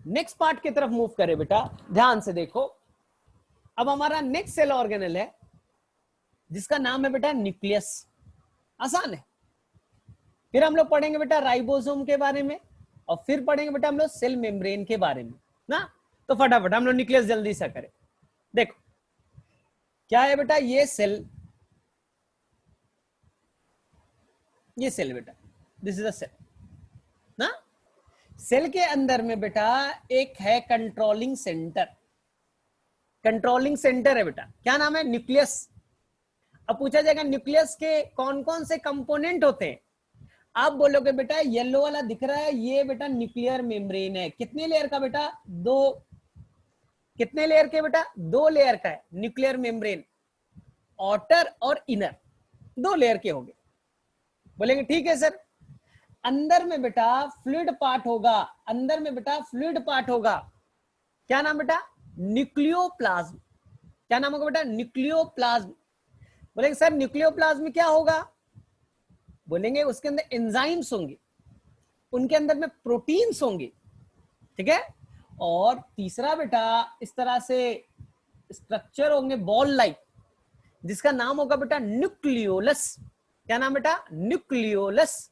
Next part की तरफ move करें बेटा, ध्यान से देखो। अब हमारा नेक्स्ट सेल ऑर्गेनल है जिसका नाम है बेटा न्यूक्लियस। आसान है। फिर हम लोग पढ़ेंगे बेटा राइबोसोम के बारे में, और फिर पढ़ेंगे बेटा हम लोग सेल मेम्ब्रेन के बारे में ना। तो फटाफट हम लोग न्यूक्लियस जल्दी से करें। देखो क्या है बेटा, ये सेल बेटा, दिस इज अ सेल ना। सेल के अंदर में बेटा एक है कंट्रोलिंग सेंटर। कंट्रोलिंग सेंटर है बेटा, क्या नाम है, न्यूक्लियस। अब पूछा जाएगा न्यूक्लियस के कौन कौन से कंपोनेंट होते हैं। आप बोलोगे बेटा येलो वाला दिख रहा है, ये बेटा न्यूक्लियर मेम्ब्रेन है। कितने लेयर का बेटा, दो। कितने लेयर के बेटा, दो लेयर का है न्यूक्लियर मेम्ब्रेन। आउटर और इनर दो लेयर के होंगे। बोलेंगे ठीक है सर। अंदर में बेटा फ्लूइड पार्ट होगा, अंदर में बेटा फ्लूइड पार्ट होगा। क्या नाम बेटा, न्यूक्लियोप्लाज्म। क्या नाम होगा बेटा, न्यूक्लियोप्लाज्म। बोलेंगे सर न्यूक्लियोप्लाज्म में क्या होगा, बोलेंगे उसके अंदर एंजाइम्स होंगे, उनके अंदर में प्रोटीन्स होंगे, ठीक है। और तीसरा बेटा इस तरह से स्ट्रक्चर होंगे बॉल लाइक, जिसका नाम होगा बेटा न्यूक्लियोलस। क्या नाम बेटा, न्यूक्लियोलस।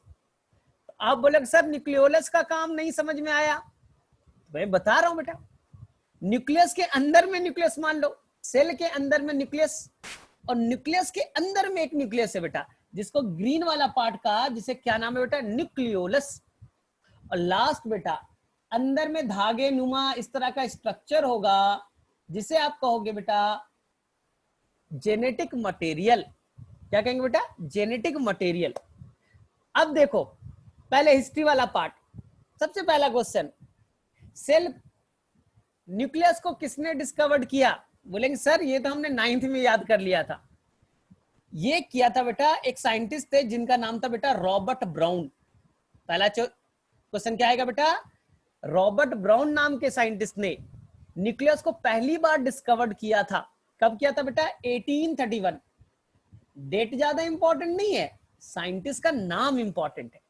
आप बोले सर न्यूक्लियोलस का काम नहीं समझ में आया, तो मैं बता रहा हूं बेटा। न्यूक्लियस के अंदर में न्यूक्लियस मान लो, सेल के अंदर में न्यूक्लियस, और न्यूक्लियस के अंदर में एक न्यूक्लियस है बेटा, जिसको ग्रीन वाला पार्ट का, जिसे क्या नाम है बेटा, न्यूक्लियोलस। और लास्ट बेटा अंदर में धागे नुमा इस तरह का स्ट्रक्चर होगा, जिसे आप कहोगे बेटा जेनेटिक मटेरियल। क्या कहेंगे बेटा, जेनेटिक मटेरियल। अब देखो पहले हिस्ट्री वाला पार्ट। सबसे पहला क्वेश्चन, सेल न्यूक्लियस को किसने डिस्कवर्ड किया। बोलेंगे सर ये तो हमने 9th में याद कर लिया था। ये किया था बेटा एक साइंटिस्ट थे जिनका नाम था बेटा रॉबर्ट ब्राउन। पहला क्वेश्चन क्या आएगा बेटा, रॉबर्ट ब्राउन नाम के साइंटिस्ट ने न्यूक्लियस को पहली बार डिस्कवर्ड किया था। कब किया था बेटा, 1831। डेट ज्यादा इंपॉर्टेंट नहीं है, साइंटिस्ट का नाम इंपॉर्टेंट है।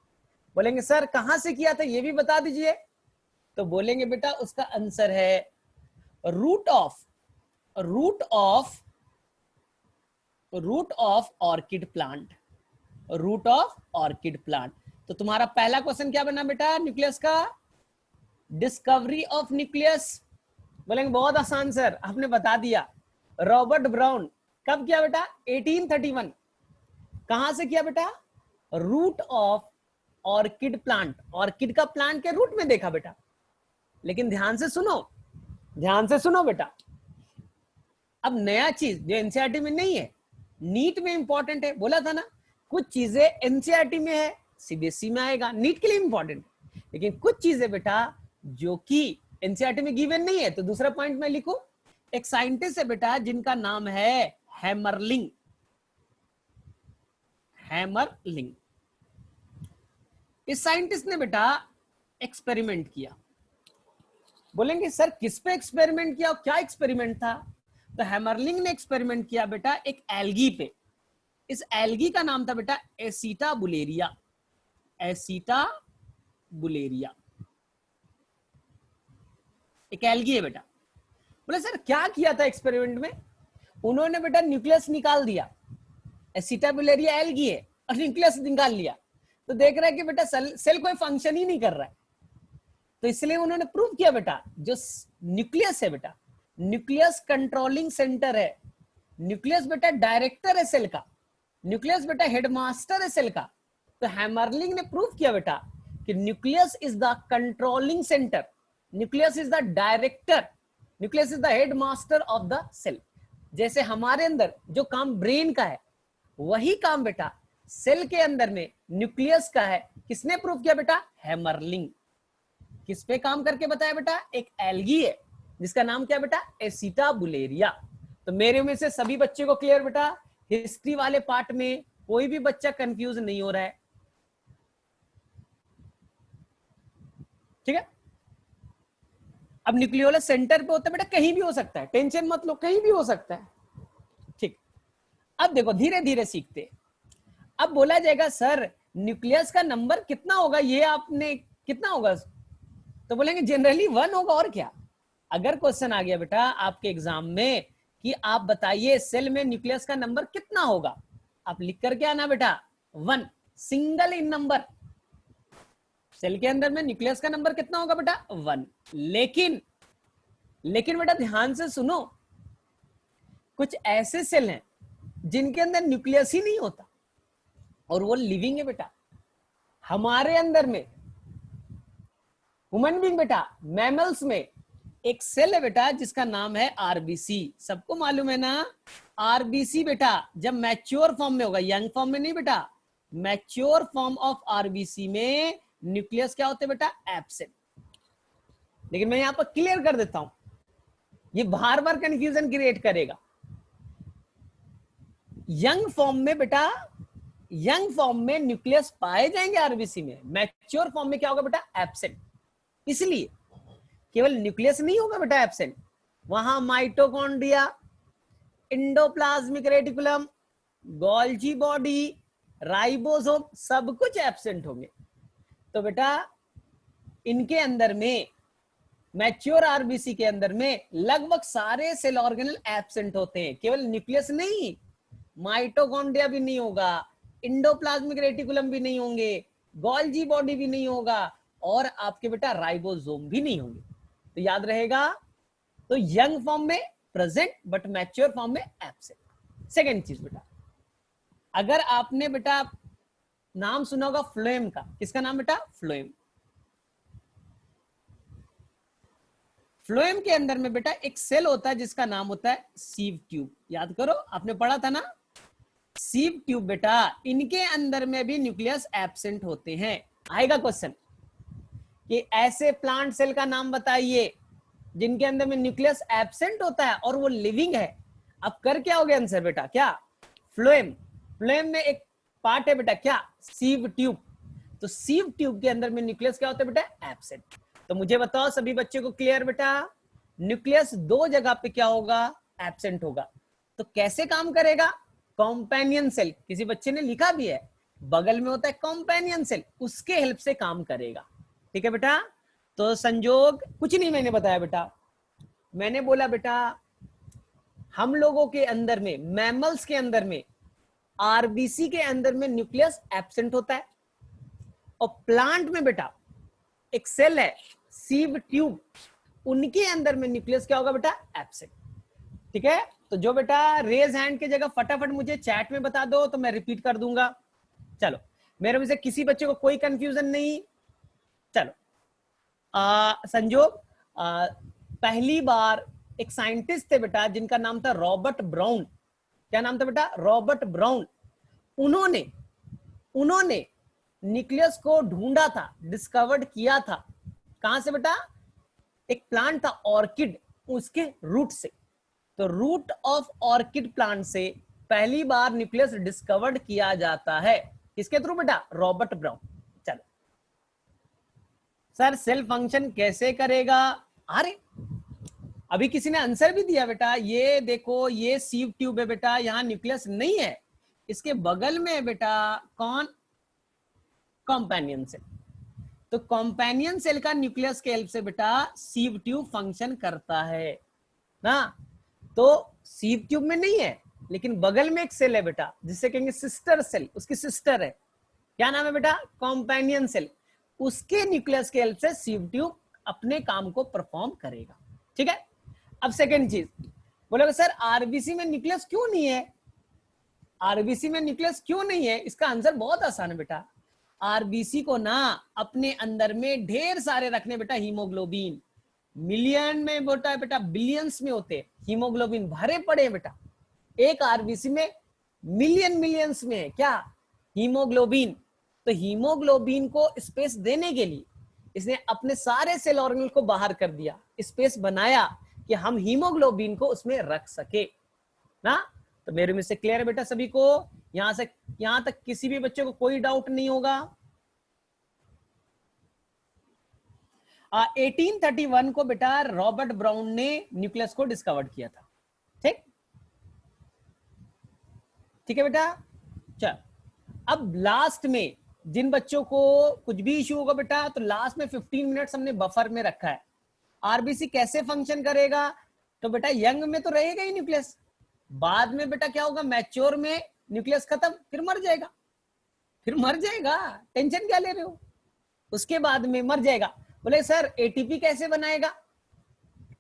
बोलेंगे सर कहां से किया था ये भी बता दीजिए, तो बोलेंगे बेटा उसका आंसर है root of orchid plant. Root of orchid plant. तो तुम्हारा पहला क्वेश्चन क्या बना बेटा न्यूक्लियस का, डिस्कवरी ऑफ न्यूक्लियस। बोलेंगे बहुत आसान सर, आपने बता दिया। रॉबर्ट ब्राउन कब किया बेटा, 1831। कहां से किया बेटा, root of orchid plant. Orchid का प्लांट के रूट में देखा बेटा। लेकिन ध्यान से सुनो बेटा। अब नया चीज जो एनसीईआरटी में नहीं है, नीट में इंपॉर्टेंट है। बोला था ना कुछ चीजें एनसीईआरटी में है, सीबीएसई में आएगा, नीट के लिए इंपॉर्टेंट है। लेकिन कुछ चीजें बेटा जो कि एनसीईआरटी में गिवन नहीं है, तो दूसरा पॉइंट में लिखो। एक साइंटिस्ट है बेटा जिनका नाम है हैमरलिंग। इस साइंटिस्ट ने बेटा एक्सपेरिमेंट किया। बोलेंगे सर किस पे एक्सपेरिमेंट किया और क्या एक्सपेरिमेंट था, तो हैमरलिंग ने एक्सपेरिमेंट किया बेटा एक एल्गी पे। इस एल्गी का नाम था बेटा एसिटा बुलेरिया। एक एल्गी है बेटा। बोले सर क्या किया था एक्सपेरिमेंट में, उन्होंने बेटा न्यूक्लियस निकाल दिया। एसिटा बुलेरिया एल्गी है और न्यूक्लियस निकाल लिया, तो देख रहा है कि बेटा सेल कोई फंक्शन ही नहीं कर रहा है। तो इसलिए उन्होंने प्रूव किया बेटा जो न्यूक्लियस है बेटा, न्यूक्लियस कंट्रोलिंग सेंटर है। न्यूक्लियस बेटा डायरेक्टर है सेल का, न्यूक्लियस बेटा हेडमास्टर है सेल का। तो हैमरलिंग ने प्रूव किया बेटा कि nucleus is the controlling centre, nucleus is the director, nucleus is the headmaster of the cell. जैसे हमारे अंदर जो काम ब्रेन का है, वही काम बेटा सेल के अंदर में न्यूक्लियस का है। किसने प्रूव किया बेटा, हैमरलिंग। किस पे काम करके बताया बेटा, एक एल्गी है जिसका नाम क्या बेटा, एसिटा बुलेरिया। तो मेरे में से सभी बच्चे को क्लियर बेटा, हिस्ट्री वाले पार्ट में कोई भी बच्चा कंफ्यूज नहीं हो रहा है, ठीक है। अब न्यूक्लियोलस सेंटर पे होता है बेटा, कहीं भी हो सकता है, टेंशन मत लो, कहीं भी हो सकता है, ठीक। अब देखो धीरे धीरे सीखते। अब बोला जाएगा सर न्यूक्लियस का नंबर कितना होगा, ये आपने कितना होगा, तो बोलेंगे जनरली 1 होगा और क्या। अगर क्वेश्चन आ गया बेटा आपके एग्जाम में कि आप बताइए सेल में न्यूक्लियस का नंबर कितना होगा, आप लिख करके आना बेटा 1, सिंगल इन नंबर। सेल के अंदर में न्यूक्लियस का नंबर कितना होगा बेटा 1। लेकिन बेटा ध्यान से सुनो, कुछ ऐसे सेल हैं जिनके अंदर न्यूक्लियस ही नहीं होता और वो लिविंग है बेटा। हमारे अंदर में ह्यूमन बीइंग बेटा, मैमल्स में एक सेल है बेटा जिसका नाम है आरबीसी। सबको मालूम है ना आरबीसी बेटा जब मैच्योर फॉर्म में होगा, यंग फॉर्म में नहीं बेटा, मैच्योर फॉर्म ऑफ आरबीसी में न्यूक्लियस क्या होते बेटा एब्सेंट। लेकिन मैं यहां पर क्लियर कर देता हूं, ये बार बार कंफ्यूजन क्रिएट करेगा। यंग फॉर्म में बेटा, यंग फॉर्म में न्यूक्लियस पाए जाएंगे आरबीसी में, मैच्योर फॉर्म में क्या होगा बेटा एब्सेंट। इसलिए केवल न्यूक्लियस नहीं होगा बेटा एब्सेंट, वहां mitochondria, endoplasmic reticulum, Golgi body, ribosome सब कुछ एब्सेंट होंगे। तो बेटा इनके अंदर में मैच्योर आरबीसी के अंदर में लगभग सारे सेल ऑर्गेनल एब्सेंट होते हैं, केवल न्यूक्लियस नहीं, माइटोकॉन्ड्रिया भी नहीं होगा, एंडोप्लाज्मिक रेटिकुलम भी नहीं होंगे, गोल्जी बॉडी भी नहीं होगा और आपके बेटा राइबोसोम भी नहीं होंगे। तो याद रहेगा, तो यंग फॉर्म में प्रेजेंट बट मैच्योर फॉर्म में एब्सेंट। सेकेंड चीज बेटा, अगर आपने बेटा नाम सुना होगा फ्लोएम का, किसका नाम बेटा फ्लोएम। फ्लोएम के अंदर में बेटा एक सेल होता है जिसका नाम होता है सीव ट्यूब। याद करो आपने पढ़ा था ना सीव ट्यूब बेटा, इनके अंदर में भी न्यूक्लियस एब्सेंट होते हैं। आएगा क्वेश्चन कि ऐसे प्लांट सेल का नाम बताइए जिनके अंदर में न्यूक्लियस एब्सेंट होता है और वो लिविंग है। अब कर क्या हो गया आंसर बेटा, क्या फ्लोएम। फ्लोएम में एक पार्ट है बेटा क्या सीव ट्यूब। तो सीव ट्यूब के अंदर में न्यूक्लियस क्या होता है बेटा एब्सेंट। तो मुझे बताओ सभी बच्चों को क्लियर बेटा, न्यूक्लियस दो जगह पे क्या होगा एब्सेंट होगा। तो कैसे काम करेगा, कॉम्पेनियन सेल, किसी बच्चे ने लिखा भी है बगल में होता है कॉम्पेनियन सेल, उसके हेल्प से काम करेगा। ठीक है बेटा, तो संजोग कुछ नहीं मैंने बताया बेटा, मैंने बोला बेटा हम लोगों के अंदर में, मैमल्स के अंदर में, आरबीसी के अंदर में न्यूक्लियस एब्सेंट होता है और प्लांट में बेटा एक सेल है सीव ट्यूब, उनके अंदर में न्यूक्लियस क्या होगा बेटा एब्सेंट। ठीक है, तो जो बेटा रेज हैंड की जगह फटाफट मुझे चैट में बता दो तो मैं रिपीट कर दूंगा। चलो मेरे में से किसी बच्चे को कोई कंफ्यूजन नहीं। चलो संजोग, पहली बार एक साइंटिस्ट थे बेटा जिनका नाम था रॉबर्ट ब्राउन। क्या नाम था बेटा रॉबर्ट ब्राउन। उन्होंने न्यूक्लियस को ढूंढा था, डिस्कवर्ड किया था। कहां से बेटा, एक प्लांट था ऑर्किड, उसके रूट से। तो रूट ऑफ ऑर्किड प्लांट से पहली बार न्यूक्लियस डिस्कवर्ड किया जाता है, किसके थ्रू बेटा रॉबर्ट ब्राउन। चलो सर सेल फंक्शन कैसे करेगा, अरे अभी किसी ने आंसर भी दिया बेटा, ये देखो ये सीव ट्यूब है बेटा, यहां न्यूक्लियस नहीं है, इसके बगल में है बेटा कौन कॉम्पेनियन सेल। तो कॉम्पेनियन सेल का न्यूक्लियस के हेल्प से बेटा सीव ट्यूब फंक्शन करता है ना। तो सीव ट्यूब में नहीं है लेकिन बगल में एक सेल है बेटा जिसे कहेंगे सिस्टर सेल, उसकी सिस्टर है, क्या नाम है बेटा कॉम्पेनियन सेल, उसके न्यूक्लियस के हेल्प से सीव ट्यूब अपने काम को परफॉर्म करेगा। ठीक है, अब सेकेंड चीज बोलोगे सर आरबीसी में न्यूक्लियस क्यों नहीं है, आरबीसी में न्यूक्लियस क्यों नहीं है, इसका आंसर बहुत आसान है बेटा। आरबीसी को ना अपने अंदर में ढेर सारे रखने बेटा हीमोग्लोबिन, मिलियन में बोलता है बेटा बिलियंस में होते हीमोग्लोबिन भरे पड़े हैं बेटा। एक आरबीसी में मिलियंस में है क्या हीमोग्लोबिन। तो हीमोग्लोबिन को स्पेस देने के लिए इसने अपने सारे सेल ऑर्गेनल को बाहर कर दिया, स्पेस बनाया कि हम हीमोग्लोबिन को उसमें रख सके ना। तो मेरे में से क्लियर है बेटा सभी को, यहां से यहां तक किसी भी बच्चे को कोई डाउट नहीं होगा। 1831 को बेटा रॉबर्ट ब्राउन ने न्यूक्लियस को डिस्कवर किया था। ठीक ठीक है बेटा। चल अब लास्ट में जिन बच्चों को कुछ भी इश्यू होगा बेटा, तो लास्ट में 15 मिनट्स हमने बफर में रखा है। आरबीसी कैसे फंक्शन करेगा, तो बेटा यंग में तो रहेगा ही न्यूक्लियस, बाद में बेटा क्या होगा, मैच्योर में न्यूक्लियस खत्म, फिर मर जाएगा, फिर मर जाएगा, टेंशन क्या ले रहे हो, उसके बाद में मर जाएगा। बोले सर एटीपी कैसे बनाएगा,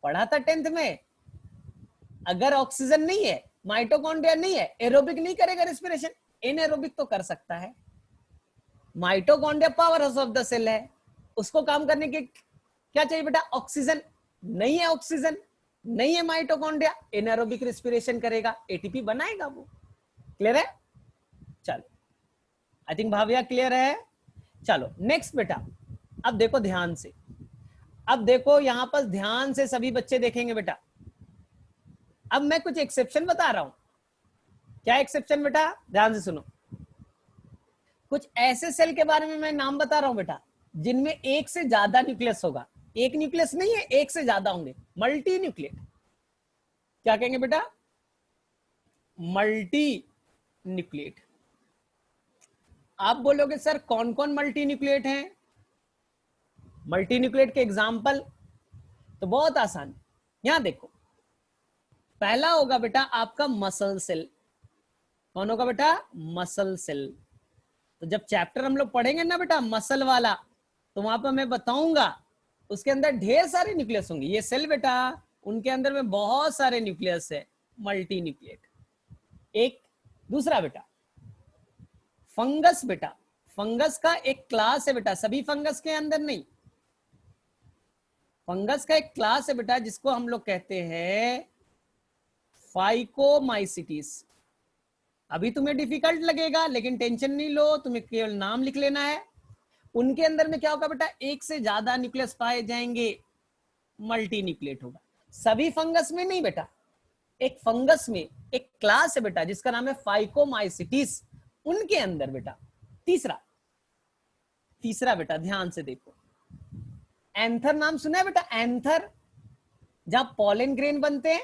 पढ़ा था 10th में, अगर ऑक्सीजन नहीं है, माइटोकॉन्ड्रिया नहीं है, एरोबिक नहीं करेगा रेस्पिरेशन, एनएरोबिक तो कर सकता है। Mitochondria power house of the cell है, उसको काम करने के क्या चाहिए बेटा, ऑक्सीजन, नहीं है ऑक्सीजन, नहीं है माइटोकॉन्ड्रिया, एनारोबिक रेस्पिरेशन करेगा, एटीपी बनाएगा वो। क्लियर है? चलो आई थिंक भाविया क्लियर है। चलो नेक्स्ट बेटा, अब देखो ध्यान से, अब देखो यहां पर ध्यान से सभी बच्चे देखेंगे बेटा। अब मैं कुछ एक्सेप्शन बता रहा हूं। क्या एक्सेप्शन बेटा, ध्यान से सुनो। कुछ ऐसे सेल के बारे में मैं नाम बता रहा हूं बेटा, जिनमें एक से ज्यादा न्यूक्लियस होगा, एक न्यूक्लियस नहीं है, एक से ज्यादा होंगे, मल्टी न्यूक्लिएट। क्या कहेंगे बेटा, मल्टी न्यूक्लिएट। आप बोलोगे सर कौन कौन मल्टी न्यूक्लिएट हैं, मल्टी न्यूक्लिएट के एग्जाम्पल, तो बहुत आसान, यहां देखो, पहला होगा बेटा आपका मसल सेल। कौन होगा बेटा, मसल सेल। तो जब चैप्टर हम लोग पढ़ेंगे ना बेटा मसल वाला, तो वहां पर मैं बताऊंगा, उसके अंदर ढेर सारे न्यूक्लियस होंगे, ये सेल बेटा उनके अंदर में बहुत सारे न्यूक्लियस है, मल्टी न्यूक्लिएट। एक दूसरा बेटा फंगस, बेटा फंगस का एक क्लास है बेटा, सभी फंगस के अंदर नहीं, फंगस का एक क्लास है बेटा जिसको हम लोग कहते हैं फाइकोमाइसिटीज। अभी तुम्हें डिफिकल्ट लगेगा लेकिन टेंशन नहीं लो, तुम्हें केवल नाम लिख लेना है। उनके अंदर में क्या होगा बेटा, एक से ज्यादा न्यूक्लियस पाए जाएंगे, मल्टी न्यूक्लिएट होगा। सभी फंगस में नहीं बेटा, एक फंगस में एक क्लास है बेटा जिसका नाम है फाइकोमाइसिटीज, उनके अंदर बेटा। तीसरा बेटा ध्यान से देखो, एंथर नाम सुना है बेटा, एंथर, जहां पॉलन ग्रेन बनते हैं,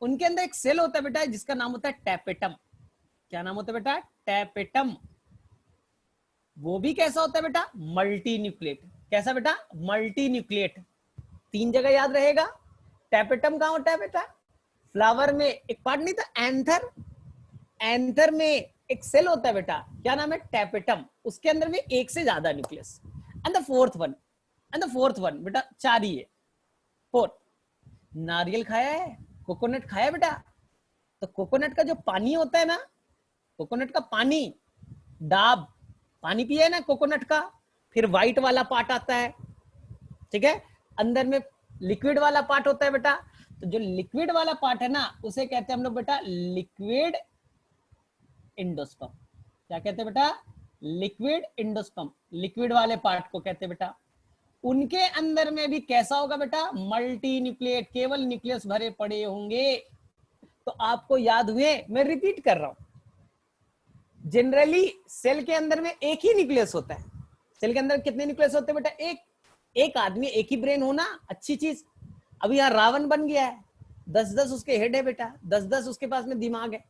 उनके अंदर एक सेल होता है बेटा जिसका नाम होता है टैपेटम। क्या नाम होता है बेटा, टैपेटम। वो भी कैसा होता है बेटा, मल्टी न्यूक्लिएट। कैसा बेटा, मल्टी न्यूक्लिएट। 3 जगह याद रहेगा। टैपेटम कहां होता है बेटा, फ्लावर में एक पार्ट नहीं था एंथर, एंथर में एक सेल होता है बेटा, क्या नाम है, टैपेटम, उसके अंदर में एक से ज्यादा nucleus. And the fourth one बेटा 4 ही है। फोर्थ, नारियल खाया है, कोकोनट खाया बेटा, तो कोकोनट का जो पानी होता है ना, कोकोनट का पानी, डाब, पानी पिया है ना कोकोनट का, फिर व्हाइट वाला पार्ट आता है, ठीक है, अंदर में लिक्विड वाला पार्ट होता है बेटा। तो जो लिक्विड वाला पार्ट है ना, उसे कहते हैं हम लोग बेटा लिक्विड इंडोस्पर्म। क्या कहते हैं बेटा, लिक्विड इंडोस्पर्म, लिक्विड वाले पार्ट को कहते हैं बेटा। उनके अंदर में भी कैसा होगा बेटा, मल्टी न्यूक्लिएट, केवल न्यूक्लियस भरे पड़े होंगे। तो आपको याद हुए, मैं रिपीट कर रहा हूं, जनरली सेल के अंदर में एक ही न्यूक्लियस होता है। सेल के अंदर कितने न्यूक्लियस होते हैं बेटा, एक आदमी, एक ही ब्रेन होना अच्छी चीज। अभी यहां रावण बन गया है, 10-10 उसके हेड है बेटा, 10-10 उसके पास में दिमाग है।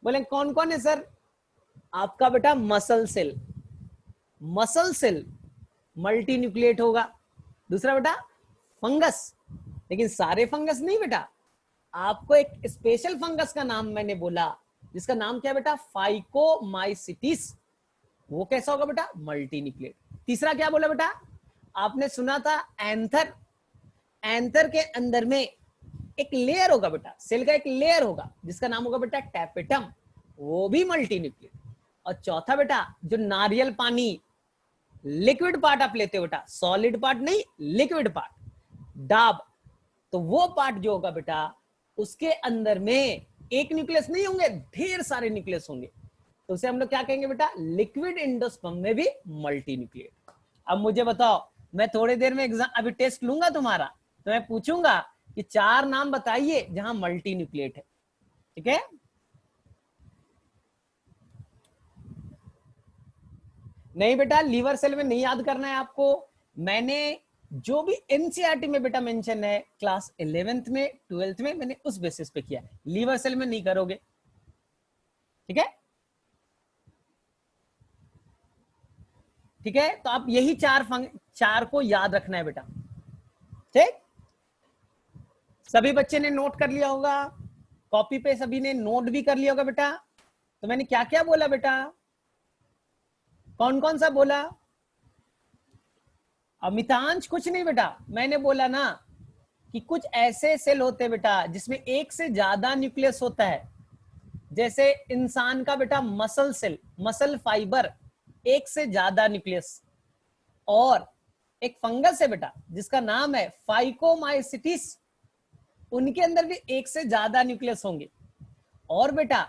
बोले कौन कौन है सर, आपका बेटा muscle cell, muscle cell multi nucleate होगा। दूसरा बेटा फंगस, लेकिन सारे फंगस नहीं बेटा, आपको एक स्पेशल फंगस का नाम मैंने बोला, जिसका नाम क्या है बेटा, फाइकोमाइसिटीज। वो कैसा होगा बेटा, मल्टी न्यूक्लिएट। तीसरा क्या बोला बेटा, आपने सुना था एंथर, एंथर के अंदर में एक लेयर होगा बेटा, सेल का एक लेयर होगा जिसका नाम होगा बेटा टैपेटम, वो भी मल्टी न्यूक्लिएट। और चौथा बेटा जो नारियल पानी, लिक्विड पार्ट आप लेते हो बेटा, सॉलिड पार्ट नहीं, लिक्विड पार्ट, डाब, तो वो पार्ट जो होगा बेटा, उसके अंदर में एक न्यूक्लियस नहीं होंगे, ढेर सारे न्यूक्लियस होंगे, तो उसे हम लोग क्या कहेंगे बेटा, लिक्विड इंडोस्पर्म में भी मल्टी न्यूक्लिएट। अब मुझे बताओ, मैं थोड़ी देर में एग्जाम, अभी टेस्ट लूंगा तुम्हारा, तो मैं पूछूंगा कि 4 नाम बताइए जहां मल्टी न्यूक्लिएट है, ठीक है। नहीं बेटा, लीवर सेल में नहीं याद करना है आपको, मैंने जो भी एनसीईआरटी में बेटा मेंशन है क्लास 11th में 12th में, मैंने उस बेसिस पे किया है, लीवर सेल में नहीं करोगे, ठीक है। ठीक है, तो आप यही चार को याद रखना है बेटा। ठीक, सभी बच्चे ने नोट कर लिया होगा, कॉपी पे सभी ने नोट भी कर लिया होगा बेटा। तो मैंने क्या क्या बोला बेटा, कौन कौन सा बोला? अमितांश कुछ नहीं बेटा, मैंने बोला ना कि कुछ ऐसे सेल होते हैं बेटा जिसमें एक से ज्यादा न्यूक्लियस होता है। जैसे इंसान का बेटा मसल सेल, मसल फाइबर, एक से ज्यादा न्यूक्लियस। और एक फंगस है बेटा जिसका नाम है फाइकोमाइसिटिस, उनके अंदर भी एक से ज्यादा न्यूक्लियस होंगे। और बेटा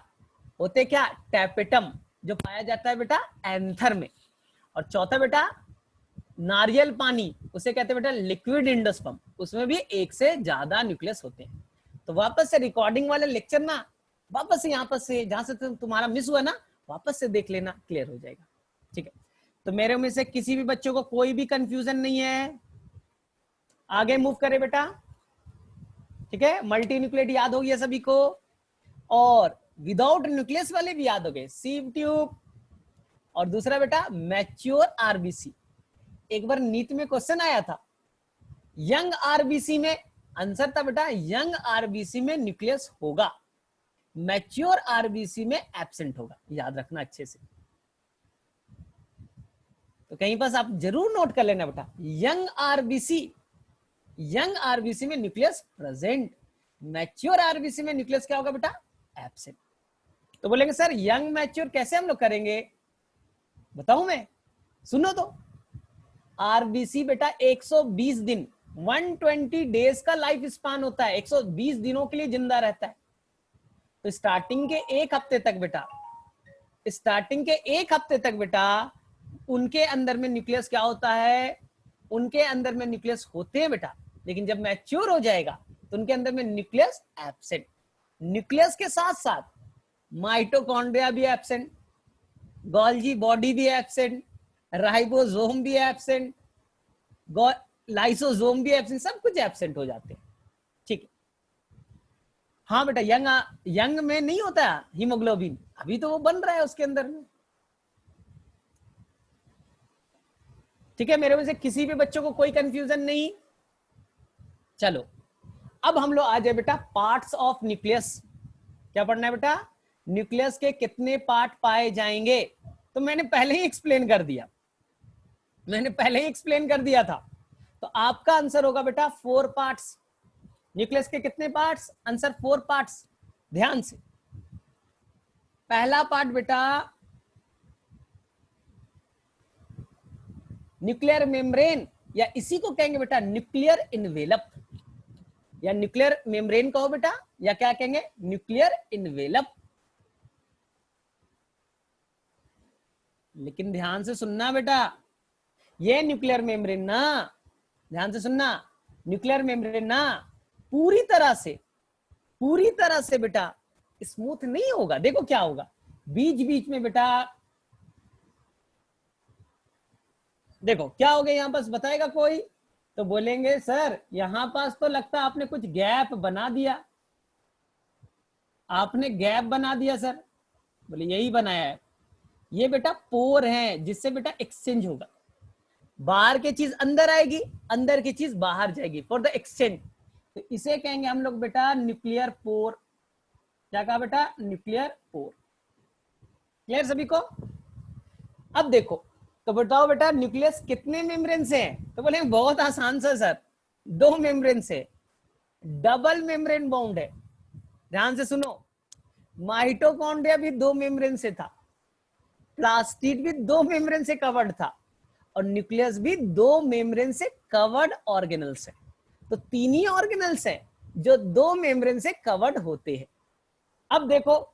होते क्या, टैपेटम, जो पाया जाता है बेटा एंथर में। और चौथा बेटा नारियल पानी, उसे कहते हैं बेटा लिक्विड इंडोस्पर्म, उसमें भी एक से ज्यादा न्यूक्लियस होते हैं। तो वापस से रिकॉर्डिंग वाले लेक्चर ना, वापस से यहाँ पर से जहां से तुम्हारा मिस हुआ ना, वापस से देख लेना, क्लियर हो जाएगा। ठीक है, तो मेरे में से किसी भी बच्चों को कोई भी कंफ्यूजन नहीं है, आगे मूव करे बेटा। ठीक है, मल्टी न्यूक्लिएट याद हो गया सभी को, और विदाउट न्यूक्लियस वाले भी याद हो गए, सीव ट्यूब। और दूसरा बेटा मैच्योर आरबीसी, एक बार नीट में क्वेश्चन आया था, यंग आरबीसी में आंसर था बेटा यंग आरबीसी में न्यूक्लियस होगा, मैच्योर आरबीसी में एब्सेंट होगा, याद रखना अच्छे से। तो कहीं पर आप जरूर नोट कर लेना बेटा, यंग आरबीसी में न्यूक्लियस प्रेजेंट, मैच्योर आरबीसी में न्यूक्लियस क्या होगा बेटा, एब्सेंट। तो बोलेंगे सर यंग मैच्योर कैसे हम लोग करेंगे, बताऊं मैं, सुनो तो। आरबीसी बेटा 120 दिन, 120 डेज का लाइफ स्पान होता है, 120 दिनों के लिए जिंदा रहता है। तो स्टार्टिंग के एक हफ्ते तक बेटा उनके अंदर में न्यूक्लियस क्या होता है, उनके अंदर में न्यूक्लियस होते हैं बेटा, लेकिन जब मैच्योर हो जाएगा तो उनके अंदर में न्यूक्लियस एब्सेंट। न्यूक्लियस के साथ साथ माइटोकॉन्ड्रिया भी एब्सेंट, गोल्जी बॉडी भी एब्सेंट, राइबोसोम भी एब्सेंट, लाइसोसोम भी एब्सेंट, सब कुछ एब्सेंट हो जाते हैं। ठीक है, हाँ बेटा यंग में नहीं होता हीमोग्लोबिन, अभी तो वो बन रहा है उसके अंदर में। ठीक है, मेरे में से किसी भी बच्चों को कोई कंफ्यूजन नहीं। चलो अब हम लोग आ जाए बेटा पार्ट्स ऑफ न्यूक्लियस। क्या पढ़ना है बेटा, न्यूक्लियस के कितने पार्ट पाए जाएंगे। तो मैंने पहले ही एक्सप्लेन कर दिया था। तो आपका आंसर होगा बेटा 4 पार्ट्स। न्यूक्लियस के कितने पार्ट्स, आंसर 4 पार्ट्स। ध्यान से, पहला पार्ट बेटा न्यूक्लियर मेम्ब्रेन, या इसी को कहेंगे बेटा न्यूक्लियर इनवेलप, या न्यूक्लियर मेम्ब्रेन कहो बेटा, या क्या कहेंगे, न्यूक्लियर इनवेलप। लेकिन ध्यान से सुनना बेटा, ये न्यूक्लियर मेम्ब्रेन ना, ध्यान से सुनना, न्यूक्लियर मेम्ब्रेन ना पूरी तरह से बेटा स्मूथ नहीं होगा। देखो क्या होगा, बीच बीच में बेटा, देखो क्या हो गया, यहां पास बताएगा कोई, तो बोलेंगे सर यहां पास तो लगता है आपने कुछ गैप बना दिया, आपने गैप बना दिया सर। बोले यही बनाया है, ये बेटा पोर है जिससे बेटा एक्सचेंज होगा, बाहर की चीज अंदर आएगी, अंदर की चीज बाहर जाएगी, फॉर द एक्सचेंज। तो इसे कहेंगे हम लोग बेटा न्यूक्लियर पोर। क्या कहा बेटा, न्यूक्लियर पोर। क्लियर सभी को। अब देखो, तो बताओ बेटा न्यूक्लियस कितने मेम्ब्रेन से है, तो बोले बहुत आसान सा सर, 2 मेम्ब्रेन से, डबल मेम्ब्रेन बाउंड है। ध्यान से सुनो, माइटोकॉन्ड्रिया भी 2 मेम्ब्रेन से था, प्लास्टिड भी 2 मेम्ब्रेन से कवर्ड था, और न्यूक्लियस भी 2 मेम्ब्रेन से कवर्ड ऑर्गेनल्स है। तो 3 ही ऑर्गेनल्स हैं जो 2 मेम्ब्रेन से कवर्ड होते हैं। अब देखो,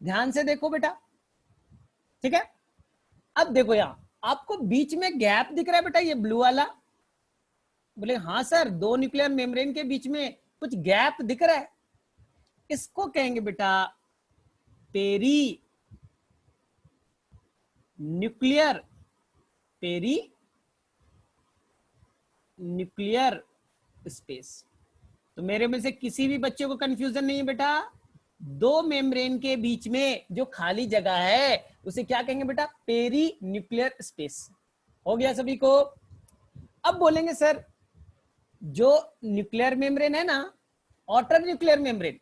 ध्यान से देखो बेटा, ठीक है। अब देखो यहां आपको बीच में गैप दिख रहा है बेटा, ये ब्लू वाला। बोले हाँ सर, 2 न्यूक्लियर मेम्ब्रेन के बीच में कुछ गैप दिख रहा है, इसको कहेंगे बेटा पेरी न्यूक्लियर स्पेस। तो मेरे में से किसी भी बच्चे को कंफ्यूजन नहीं है बेटा, दो मेम्ब्रेन के बीच में जो खाली जगह है उसे क्या कहेंगे बेटा, पेरी न्यूक्लियर स्पेस। हो गया सभी को। अब बोलेंगे सर जो न्यूक्लियर मेम्ब्रेन है ना, आउटर न्यूक्लियर मेम्ब्रेन,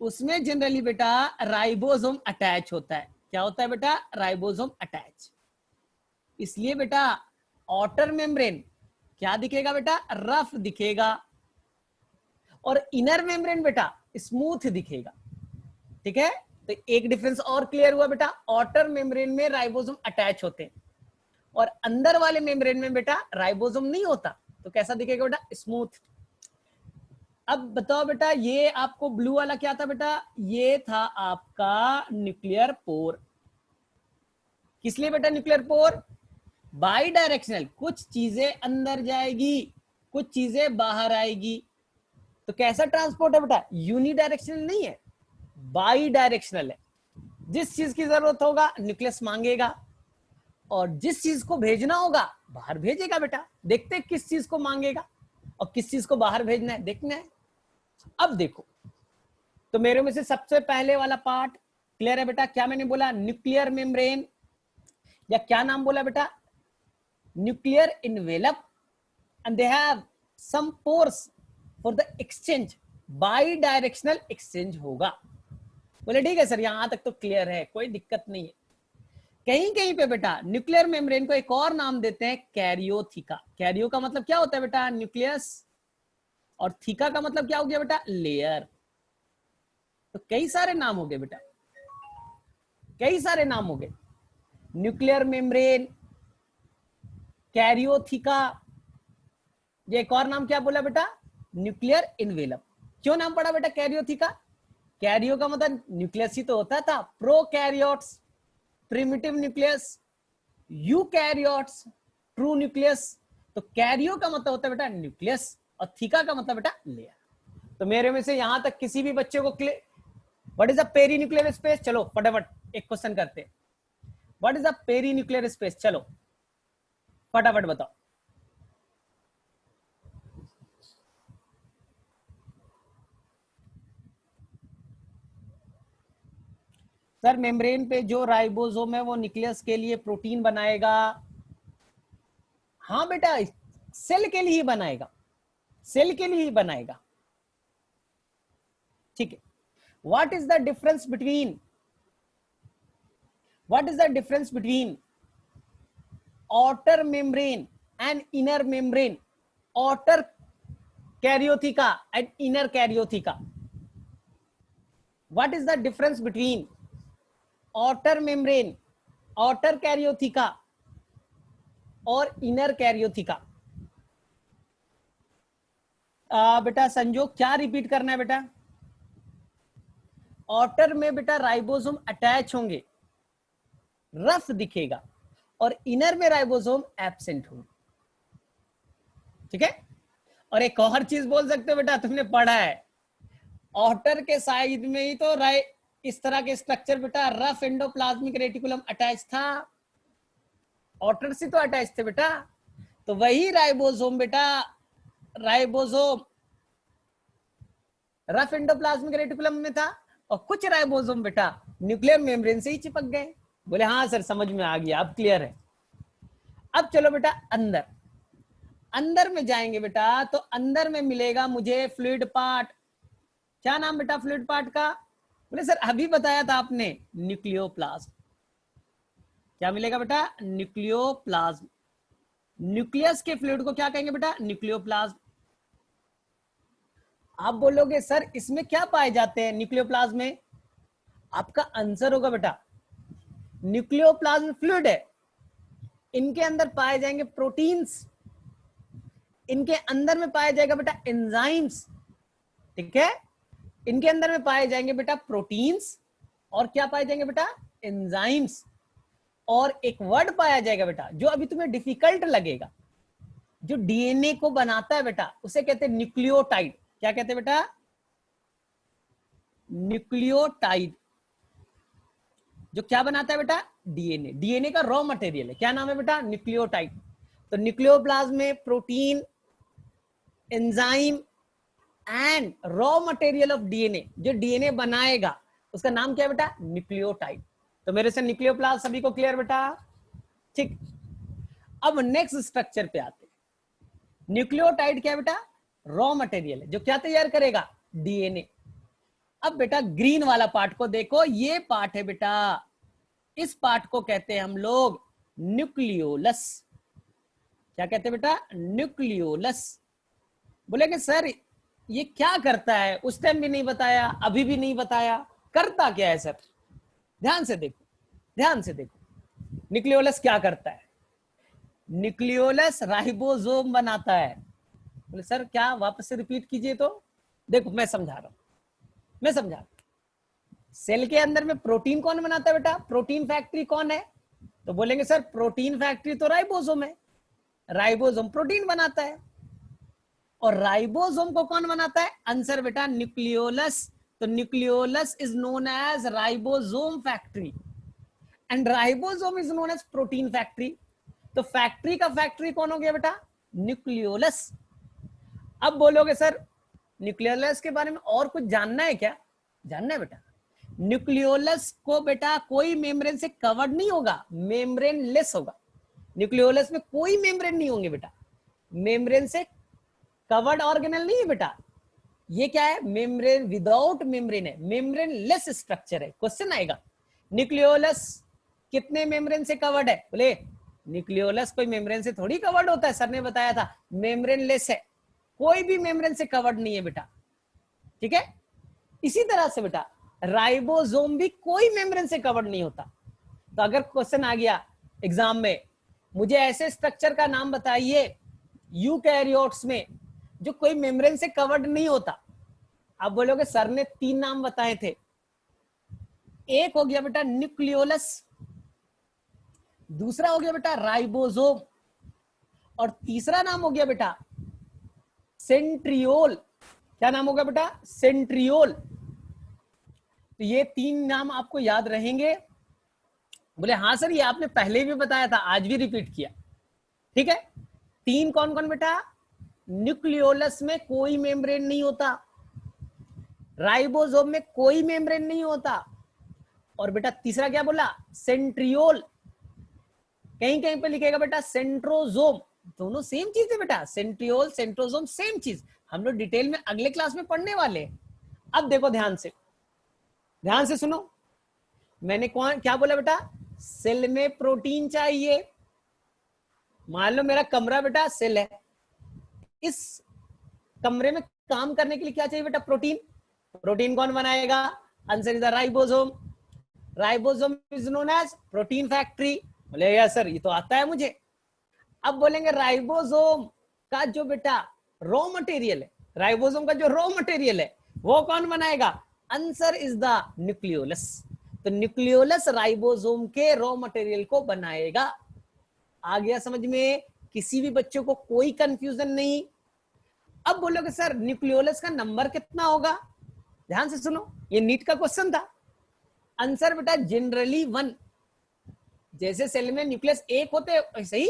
उसमें जनरली बेटा राइबोसोम अटैच होता है। क्या होता है बेटा, राइबोसोम अटैच। इसलिए बेटा आउटर मेम्ब्रेन क्या दिखेगा बेटा, रफ दिखेगा, और इनर मेम्ब्रेन बेटा स्मूथ दिखेगा। ठीक है, तो एक डिफरेंस और क्लियर हुआ बेटा, आउटर मेम्ब्रेन में राइबोसोम अटैच होते हैं और अंदर वाले मेम्ब्रेन में बेटा राइबोसोम नहीं होता, तो कैसा दिखेगा बेटा, स्मूथ। अब बताओ बेटा, ये आपको ब्लू वाला क्या था बेटा, ये था आपका न्यूक्लियर पोर। किस लिए बेटा न्यूक्लियर पोर, बाई डायरेक्शनल, कुछ चीजें अंदर जाएगी कुछ चीजें बाहर आएगी। तो कैसा ट्रांसपोर्ट है बेटा, यूनिडायरेक्शनल नहीं है, बाई डायरेक्शनल है। जिस चीज की जरूरत होगा न्यूक्लियस मांगेगा, और जिस चीज को भेजना होगा बाहर भेजेगा बेटा। देखते हैं किस चीज को मांगेगा और किस चीज को बाहर भेजना है, देखना है। अब देखो, तो मेरे में से सबसे पहले वाला पार्ट क्लियर है बेटा, क्या मैंने बोला, न्यूक्लियर मेम्ब्रेन, या क्या नाम बोला बेटा, nuclear envelope, and they have some pores for the exchange, bi directional exchange होगा। बोले ठीक है सर, यहां तक तो क्लियर है, कोई दिक्कत नहीं है। कहीं कहीं पे बेटा न्यूक्लियर मेम्ब्रेन को एक और नाम देते हैं, कैरियोथिका। कैरियो का मतलब क्या होता है बेटा, न्यूक्लियस, और थीका का मतलब क्या हो गया बेटा, लेयर। तो कई सारे नाम हो गए बेटा, कई सारे नाम हो गए, न्यूक्लियर मेम्ब्रेन, कैरियोथिका, ये एक और नाम क्या बोला बेटा, न्यूक्लियर इनवेलप। क्यों नाम पड़ा बेटा कैरियोथिका, कैरियो का मतलब न्यूक्लियस ही तो होता था, prokaryotes primitive nucleus, eukaryotes true nucleus. तो कैरियो का मतलब होता है बेटा न्यूक्लियस, और थीका का मतलब बेटा लेयर। तो मेरे में से यहां तक किसी भी बच्चे को clear, what is a peri nuclear space, चलो फटाफट एक क्वेश्चन करते हैं, what is a peri nuclear space, चलो फटाफट बताओ। सर मेम्ब्रेन पे जो राइबोसोम है वो न्यूक्लियस के लिए प्रोटीन बनाएगा। हाँ बेटा, सेल के लिए ही बनाएगा, सेल के लिए ही बनाएगा। ठीक है, what is the difference between, what is the difference between outer membrane and inner membrane, outer karyotheca and inner karyotheca? What is the difference between outer membrane, outer karyotheca और inner karyotheca? बेटा संजोग क्या repeat करना है बेटा, outer में बेटा ribosome attach होंगे, रफ दिखेगा, और इनर में राइबोसोम एब्सेंट होंगे। ठीक है, और एक और चीज बोल सकते हो बेटा, तुमने पढ़ा है आउटर के साइड में ही तो इस तरह के स्ट्रक्चर बेटा, रफ एंडोप्लाज्मिक रेटिकुलम अटैच था, आउटर से तो अटैच थे बेटा। तो वही राइबोसोम बेटा, राइबोसोम रफ एंडोप्लाज्मिक रेटिकुलम में था, और कुछ राइबोसोम बेटा न्यूक्लियर मेम्ब्रेन से ही चिपक गए। बोले हाँ सर समझ में आ गया, अब क्लियर है। अब चलो बेटा अंदर, अंदर में जाएंगे बेटा, तो अंदर में मिलेगा मुझे फ्लूइड पार्ट। क्या नाम बेटा फ्लूइड पार्ट का, बोले सर अभी बताया था आपने, न्यूक्लियोप्लाज्म। क्या मिलेगा बेटा, न्यूक्लियोप्लाज्म। न्यूक्लियस के फ्लूइड को क्या कहेंगे बेटा, न्यूक्लियोप्लाज्म। आप बोलोगे सर इसमें क्या पाए जाते हैं न्यूक्लियोप्लाज्म में, आपका आंसर होगा बेटा न्यूक्लियोप्लाज्म फ्लूइड है, इनके अंदर पाए जाएंगे प्रोटीन्स, इनके अंदर में पाया जाएगा बेटा एंजाइम्स। ठीक है, इनके अंदर में पाए जाएंगे बेटा प्रोटीन्स, और क्या पाए जाएंगे बेटा, एंजाइम्स। और एक वर्ड पाया जाएगा बेटा जो अभी तुम्हें डिफिकल्ट लगेगा, जो डीएनए को बनाता है बेटा, उसे कहते हैं न्यूक्लियोटाइड। क्या कहते हैं बेटा, न्यूक्लियोटाइड। जो क्या बनाता है बेटा, डीएनए, डीएनए का रॉ मटेरियल है, क्या नाम है बेटा, न्यूक्लियोटाइड। तो न्यूक्लियोप्लाज्म में protein, enzyme and raw material of DNA, जो डीएनए बनाएगा उसका नाम क्या है बेटा? न्यूक्लियोटाइड। तो मेरे से न्यूक्लियोप्लास्ट सभी को क्लियर बेटा? ठीक। अब नेक्स्ट स्ट्रक्चर पे आते हैं। न्यूक्लियोटाइड क्या है बेटा? रॉ मटेरियल है जो क्या तैयार करेगा? डीएनए। अब बेटा ग्रीन वाला पार्ट को देखो, ये पार्ट है बेटा, इस पार्ट को कहते हैं हम लोग न्यूक्लियोलस। क्या कहते हैं बेटा? न्यूक्लियोलस। बोलेंगे सर ये क्या करता है? उस टाइम भी नहीं बताया, अभी भी नहीं बताया, करता क्या है सर? ध्यान से देखो, ध्यान से देखो, न्यूक्लियोलस क्या करता है? न्यूक्लियोलस राइबोसोम बनाता है। बोले सर क्या? वापस से रिपीट कीजिए। तो देखो मैं समझा रहा हूं, मैं समझा रहा हूं। सेल के अंदर में प्रोटीन कौन बनाता है बेटा? प्रोटीन फैक्ट्री कौन है? तो बोलेंगे सर प्रोटीन फैक्ट्री तो राइबोसोम है, राइबोसोम प्रोटीन बनाता है। और राइबोसोम को कौन बनाता है? आंसर बेटा न्यूक्लियोलस। तो nucleolus is known as ribosome factory and ribosome is known as protein factory. तो फैक्ट्री का फैक्ट्री कौन हो गया बेटा? न्यूक्लियोलस। अब बोलोगे सर न्यूक्लियोलस के बारे में और कुछ जानना है क्या? जानना है बेटा। न्यूक्लियोलस को बेटा कोई मेम्ब्रेन से कवर्ड नहीं होगा, मेम्ब्रेन लेस होगा। न्यूक्लियोलस में कोई मेम्ब्रेन नहीं होंगे बेटा, मेम्ब्रेन से कवर्ड ऑर्गेनल नहीं है बेटा। ये क्या है? मेम्ब्रेन विदाउट मेम्ब्रेन है, मेम्ब्रेन लेस स्ट्रक्चर है। क्वेश्चन आएगा न्यूक्लियोलस कितने मेम्ब्रेन से कवर्ड है? बोले न्यूक्लियोलस कोई मेम्ब्रेन से थोड़ी कवर्ड होता है, सर ने बताया था मेम्ब्रेन लेस है, कोई भी मेम्ब्रेन से कवर्ड नहीं है बेटा। ठीक है, इसी तरह से बेटा राइबोसोम भी कोई मेम्ब्रेन से कवर्ड नहीं होता। तो अगर क्वेश्चन आ गया एग्जाम में, मुझे ऐसे स्ट्रक्चर का नाम बताइए यूकैरियोट्स में जो कोई मेम्ब्रेन से कवर्ड नहीं होता, आप बोलोगे सर ने 3 नाम बताए थे। एक हो गया बेटा न्यूक्लियोलस, दूसरा हो गया बेटा राइबोसोम, और तीसरा नाम हो गया बेटा सेंट्रियोल। क्या नाम होगा बेटा? सेंट्रियोल। तो ये 3 नाम आपको याद रहेंगे। बोले हाँ सर ये आपने पहले भी बताया था, आज भी रिपीट किया। ठीक है, 3 कौन कौन बेटा? न्यूक्लियोलस में कोई मेम्ब्रेन नहीं होता, राइबोसोम में कोई मेम्ब्रेन नहीं होता, और बेटा तीसरा क्या बोला? सेंट्रियोल। कहीं कहीं पे लिखेगा बेटा सेंट्रोजोम, दोनों सेम चीज है बेटा, सेंट्रियोल सेंट्रोजोम सेम चीज। हम लोग डिटेल में अगले क्लास में पढ़ने वाले हैं। अब देखो ध्यान से, ध्यान से सुनो, मैंने कौन क्या बोला बेटा? सेल में प्रोटीन चाहिए। मान लो मेरा कमरा बेटा सेल है, इस कमरे में काम करने के लिए क्या चाहिए बेटा? प्रोटीन। प्रोटीन कौन बनाएगा? Answer is the ribosome. Ribosome is known as protein factory. बोलेगा सर ये तो आता है मुझे। अब बोलेंगे राइबोसोम का जो बेटा रॉ मटेरियल है, राइबोसोम का जो रॉ मटेरियल है वो कौन बनाएगा? Answer is the nucleolus. तो न्यूक्लियोलस राइबोसोम के रॉ मटेरियल को बनाएगा। आ गया समझ में? किसी भी बच्चों को कोई कंफ्यूजन नहीं। अब बोलोगे सर न्यूक्लियोलस का नंबर कितना होगा? ध्यान से सुनो, ये नीट का क्वेश्चन था। आंसर बेटा जनरली 1। जैसे सेल में न्यूक्लियस 1 होते हैं वैसे ही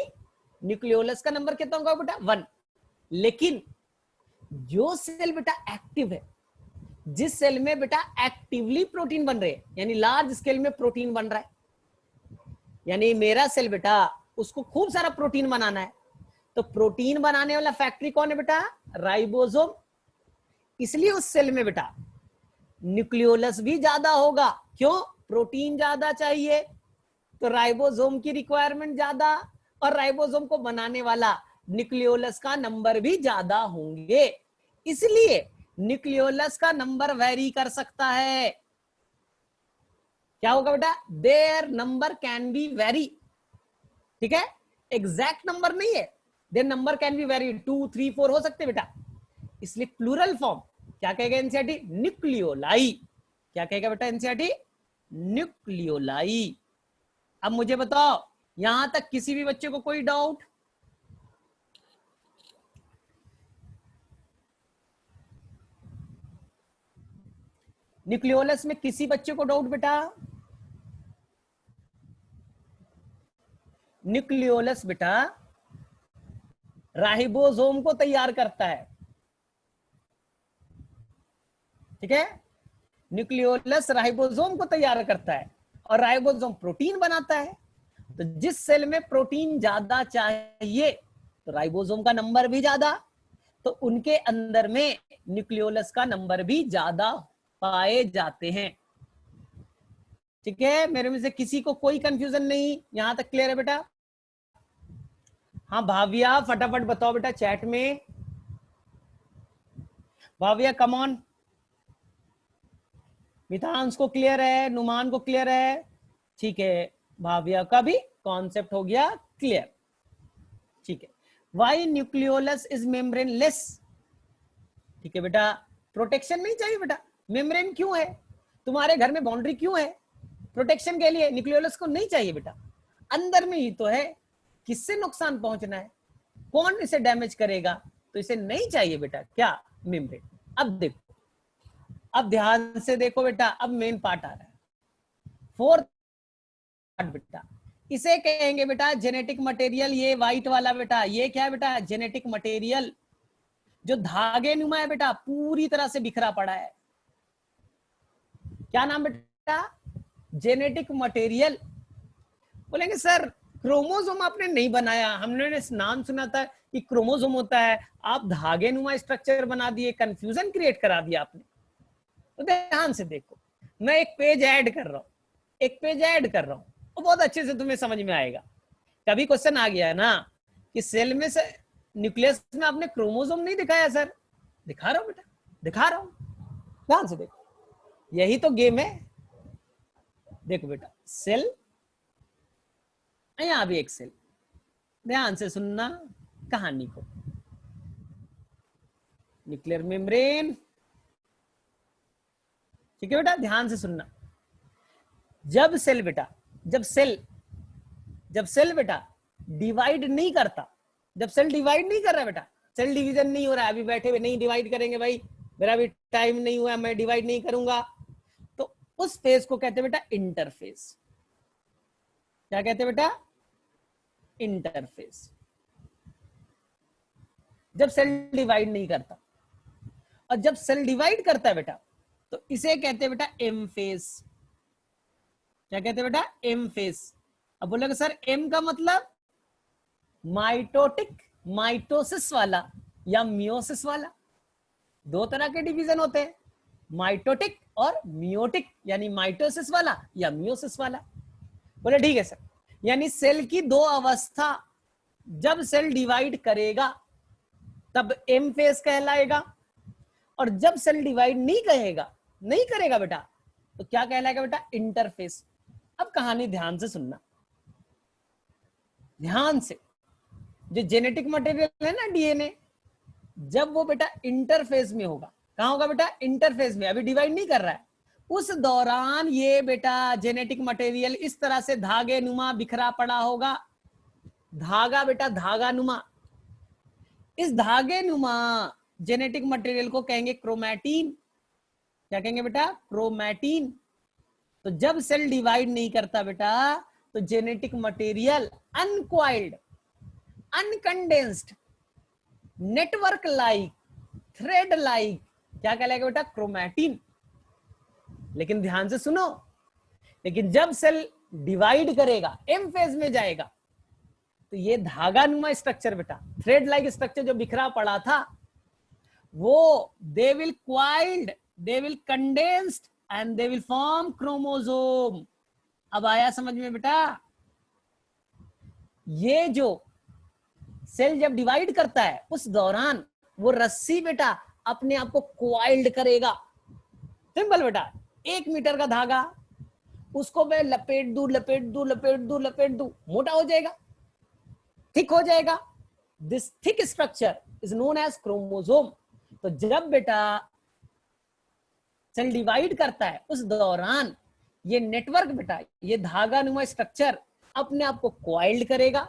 न्यूक्लियोलस का नंबर कितना होगा बेटा? 1। लेकिन जो सेल बेटा एक्टिव है, जिस सेल में बेटा एक्टिवली प्रोटीन बन रहे हैं, यानी लार्ज स्केल में प्रोटीन बन रहा है, यानी मेरा सेल बेटा उसको खूब सारा प्रोटीन बनाना है, तो प्रोटीन बनाने वाला फैक्ट्री कौन है बेटा? राइबोसोम। इसलिए उस सेल में बेटा न्यूक्लियोलस भी ज्यादा होगा। क्यों? प्रोटीन ज्यादा चाहिए, तो राइबोसोम की रिक्वायरमेंट ज्यादा, और राइबोसोम को बनाने वाला न्यूक्लियोलस का नंबर भी ज्यादा होंगे। इसलिए न्यूक्लियोलस का नंबर वेरी कर सकता है। क्या होगा बेटा? Their number can be vary. ठीक है, एग्जैक्ट नंबर नहीं है, their number can be vary, 2 3 4 हो सकते बेटा। इसलिए प्लूरल फॉर्म क्या कहेगा एनसीईआरटी? न्यूक्लियोलाई। क्या कहेगा बेटा एनसीईआरटी? न्यूक्लियोलाई। अब मुझे बताओ यहां तक किसी भी बच्चे को कोई डाउट? न्यूक्लियोलस में किसी बच्चे को डाउट बेटा? न्यूक्लियोलस बेटा राइबोसोम को तैयार करता है। ठीक है, न्यूक्लियोलस राइबोसोम को तैयार करता है और राइबोसोम प्रोटीन बनाता है। तो जिस सेल में प्रोटीन ज्यादा चाहिए तो राइबोसोम का नंबर भी ज्यादा, तो उनके अंदर में न्यूक्लियोलस का नंबर भी ज्यादा पाए जाते हैं। ठीक है, मेरे में से किसी को कोई कंफ्यूजन नहीं, यहां तक क्लियर है बेटा? हाँ भाविया फटाफट बताओ बेटा चैट में, भाविया कम ऑन। मितांश को क्लियर है, नुमान को क्लियर है, ठीक है, भाविया का भी कॉन्सेप्ट हो गया क्लियर। ठीक है, वाई न्यूक्लियोलस इज मेम्ब्रेनलेस? ठीक है बेटा, प्रोटेक्शन नहीं चाहिए बेटा, मेम्ब्रेन क्यों है, तुम्हारे घर में बाउंड्री क्यों है? प्रोटेक्शन के लिए, न्यूक्लियोलस को नहीं चाहिए बेटा, अंदर में ही तो है, किससे नुकसान पहुंचना है, कौन इसे डैमेज करेगा, तो इसे नहीं चाहिए बेटा क्या, मेम्ब्रेन। अब देखो, अब ध्यान से देखो बेटा, अब मेन पार्ट आ रहा है, फोर्थ पार्ट बेटा, इसे कहेंगे बेटा जेनेटिक मटेरियल। ये व्हाइट वाला बेटा, ये क्या है बेटा, जेनेटिक मटेरियल, जो धागे नुमा है बेटा, पूरी तरह से बिखरा पड़ा है। क्या नाम बेटा, जेनेटिक मटेरियल। बोलेंगे सर क्रोमोसोम आपने नहीं बनाया, हमने नाम सुना था कि क्रोमोसोम होता है, आप धागे नुमा स्ट्रक्चर बना दिए, कंफ्यूजन क्रिएट करा दिया आपने। तो ध्यान से देखो, मैं एक पेज ऐड कर रहा हूं, एक पेज ऐड कर रहा हूं, वो बहुत अच्छे से तुम्हें समझ में आएगा। कभी क्वेश्चन आ गया है ना कि सेल में से न्यूक्लियस में आपने क्रोमोसोम नहीं दिखाया सर, दिखा रहा हूं बेटा, दिखा रहा हूं, ध्यान से देखो, यही तो गेम है। देखो बेटा, सेल, यहां भी एक सेल, ध्यान से सुनना कहानी को, न्यूक्लियर मेम्ब्रेन, ठीक है बेटा, ध्यान से सुनना। जब सेल बेटा, जब सेल बेटा डिवाइड नहीं करता, जब सेल डिवाइड नहीं कर रहा बेटा, सेल डिवीजन नहीं हो रहा है, अभी बैठे हुए नहीं डिवाइड करेंगे भाई, मेरा भी टाइम नहीं हुआ, मैं डिवाइड नहीं करूंगा, तो उस फेज को कहते हैं बेटा इंटरफेज। क्या कहते हैं बेटा, इंटरफेज। जब सेल डिवाइड नहीं करता, और जब सेल डिवाइड करता है बेटा, तो इसे कहते हैं बेटा एम फेज। क्या कहते हैं बेटा, एम फेज। अब बोलोगे सर एम का मतलब माइटोटिक, माइटोसिस वाला या मियोसिस वाला, दो तरह के डिवीजन होते हैं, माइटोटिक और मियोटिक, यानी माइटोसिस वाला या मियोसिस वाला। बोले ठीक है सर, यानी सेल की दो अवस्था, जब सेल डिवाइड करेगा तब एम फेज कहलाएगा, और जब सेल डिवाइड नहीं करेगा बेटा, तो क्या कहलाएगा बेटा, इंटरफेस। अब कहानी ध्यान से सुनना, ध्यान से, जो जेनेटिक मटेरियल है ना डीएनए, जब वो बेटा इंटरफेज में होगा, कहां होगा बेटा, इंटरफेज में, अभी डिवाइड नहीं कर रहा है, उस दौरान ये बेटा जेनेटिक मटेरियल इस तरह से धागे नुमा बिखरा पड़ा होगा, धागा बेटा, धागा नुमा, इस धागे नुमा जेनेटिक मटेरियल को कहेंगे क्रोमैटिन। क्या कहेंगे बेटा, क्रोमैटिन। तो जब सेल डिवाइड नहीं करता बेटा, तो genetic material uncoiled, uncondensed, network like, thread like, क्या कहलाएगा बेटा, क्रोमैटिन। लेकिन ध्यान से सुनो, लेकिन जब सेल डिवाइड करेगा, एम फेज में जाएगा, तो ये धागा नुमा स्ट्रक्चर बेटा, थ्रेड लाइक स्ट्रक्चर जो बिखरा पड़ा था, वो they will coiled, they will condensed and they will form chromosome. अब आया समझ में बेटा, ये जो सेल जब डिवाइड करता है उस दौरान वो रस्सी बेटा अपने आप को क्वाइल्ड करेगा। सिंपल बेटा, 1 मीटर का धागा, उसको मैं लपेट दूं, लपेट दूं, लपेट दूं, लपेट दूं, मोटा हो जाएगा, थिक हो जाएगा। This thick structure is known as chromosome. तो जब बेटा सेल डिवाइड करता है उस दौरान ये नेटवर्क बेटा, ये धागा नुमा स्ट्रक्चर अपने आप को क्वाइल्ड करेगा,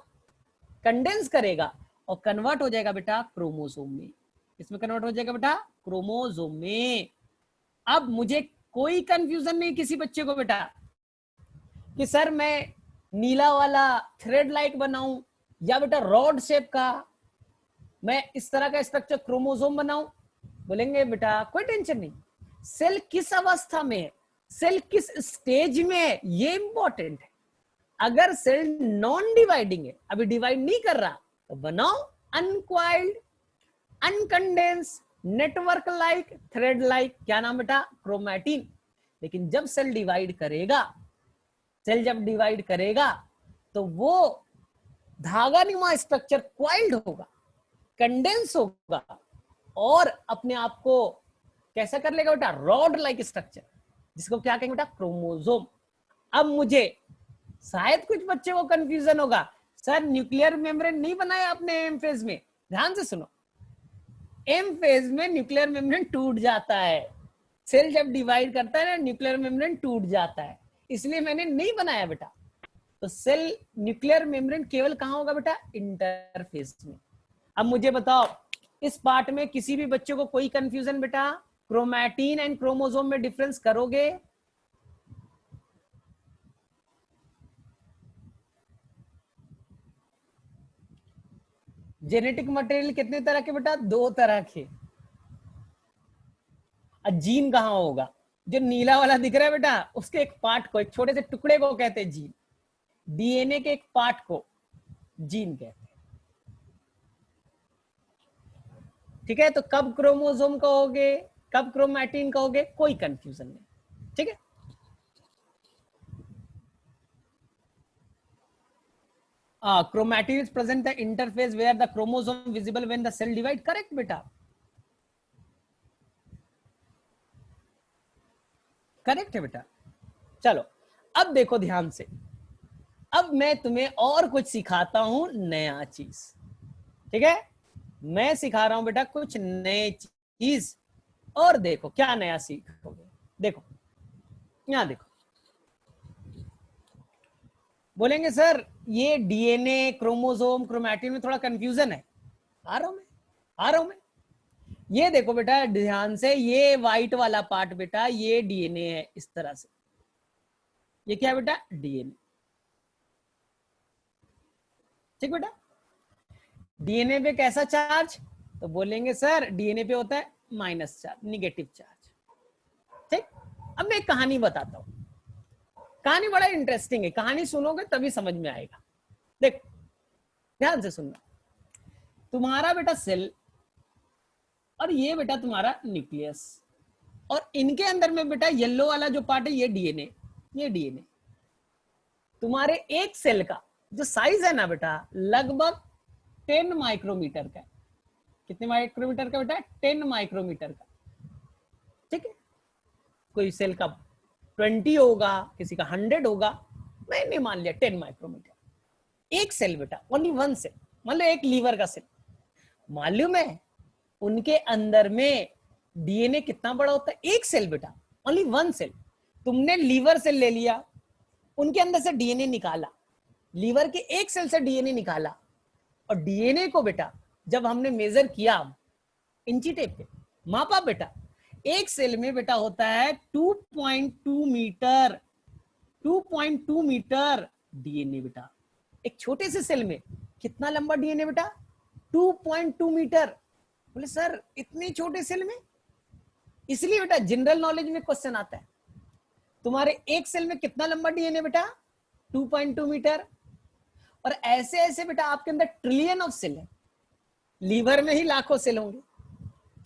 कंडेंस करेगा और कन्वर्ट हो जाएगा बेटा क्रोमोसोम में। इसमें कन्वर्ट हो जाएगा बेटा क्रोमोसोम में। अब मुझे कोई कंफ्यूजन नहीं किसी बच्चे को बेटा कि सर मैं नीला वाला थ्रेड लाइक बनाऊं या बेटा रॉड शेप का मैं इस तरह का स्ट्रक्चर क्रोमोसोम बनाऊं। बोलेंगे बेटा कोई टेंशन नहीं, सेल किस अवस्था में है, सेल किस स्टेज में है, ये इंपॉर्टेंट है। अगर सेल नॉन डिवाइडिंग है, अभी डिवाइड नहीं कर रहा, तो बनाओ अनक्वाइल्ड, अनकंडेंस, नेटवर्क लाइक, थ्रेड लाइक, क्या नाम बेटा, क्रोमैटिन। लेकिन जब सेल डिवाइड करेगा, सेल जब डिवाइड करेगा तो वो धागा नुमा स्ट्रक्चर क्वाइल्ड होगा, कंडेंस होगा और अपने आप को कैसा कर लेगा बेटा, रॉड लाइक स्ट्रक्चर, जिसको क्या कहेंगे बेटा, क्रोमोसोम। अब मुझे शायद कुछ बच्चे को कंफ्यूजन होगा, सर न्यूक्लियर मेम्ब्रेन नहीं बनाया आपने एम फेज में। ध्यान से सुनो, एम फेज में न्यूक्लियर मेम्ब्रेन टूट जाता है, सेल जब डिवाइड करता है ना न्यूक्लियर मेम्ब्रेन टूट जाता है, इसलिए मैंने नहीं बनाया बेटा। तो सेल न्यूक्लियर मेम्ब्रेन केवल कहां होगा बेटा, इंटरफेस में। अब मुझे बताओ, इस पार्ट में किसी भी बच्चे को कोई कंफ्यूजन बेटा, क्रोमैटिन एंड क्रोमोसोम में डिफरेंस करोगे? जेनेटिक मटेरियल कितने तरह के बेटा, 2 तरह के। जीन कहां होगा, जो नीला वाला दिख रहा है बेटा, उसके एक पार्ट को, एक छोटे से टुकड़े को कहते हैं जीन। डीएनए के एक पार्ट को जीन कहते हैं। ठीक है, तो कब क्रोमोसोम कहोगे, कब क्रोमैटिन कहोगे, कोई कंफ्यूजन नहीं। ठीक है, chromatin is present the interface where the chromosome visible when the cell divide, correct बेटा, करेक्ट है बेटा। चलो अब देखो ध्यान से, अब मैं तुम्हें और कुछ सिखाता हूं नया चीज। ठीक है, मैं सिखा रहा हूं बेटा कुछ नए चीज, और देखो क्या नया सीखोगे। देखो यहां देखो, बोलेंगे सर ये डीएनए, क्रोमोसोम, क्रोमैटिन में थोड़ा कंफ्यूजन है। आ रहा हूं मैं। ये देखो बेटा ध्यान से, ये व्हाइट वाला पार्ट बेटा ये डीएनए है, इस तरह से। ये क्या है बेटा, डीएनए। ठीक बेटा, डीएनए पे कैसा चार्ज, तो बोलेंगे सर डीएनए पे होता है माइनस चार्ज, निगेटिव चार्ज। ठीक, अब मैं एक कहानी बताता हूं, कहानी बड़ा इंटरेस्टिंग है, कहानी सुनोगे तभी समझ में आएगा। देखो ध्यान से सुनना, तुम्हारा बेटा सेल और ये बेटा तुम्हारा न्यूक्लियस, और इनके अंदर में बेटा येलो वाला जो पार्ट है ये डीएनए। ये डीएनए तुम्हारे एक सेल का जो साइज है ना बेटा, लगभग 10 माइक्रोमीटर का है। कितने माइक्रोमीटर का बेटा, 10 माइक्रोमीटर का। ठीक है, कोई सेल का 20 होगा, किसी का 100 होगा, मैंने मान लिया 10 माइक्रोमीटर। एक सेल बेटा, ओनली वन सेल, मान लो एक लीवर का सेल। मालूम है उनके अंदर में डीएनए कितना बड़ा होता है, एक सेल बेटा, ओनली वन सेल। तुमने लीवर सेल ले लिया, उनके अंदर से डीएनए निकाला, लीवर के एक सेल से डीएनए निकाला, और डीएनए को बेटा जब हमने मेजर किया इंची टेप पे मापा बेटा, एक सेल में बेटा होता है 2.2 मीटर, 2.2 मीटर डीएनए बेटा। एक छोटे से सेल में कितना लंबा डीएनए बेटा, 2.2 मीटर। बोले सर इतने छोटे सेल में, इसलिए बेटा जनरल नॉलेज में क्वेश्चन आता है, तुम्हारे एक सेल में कितना लंबा डीएनए बेटा, 2.2 मीटर। और ऐसे ऐसे बेटा आपके अंदर ट्रिलियन ऑफ सेल है, लीवर में ही लाखों सेल होंगे,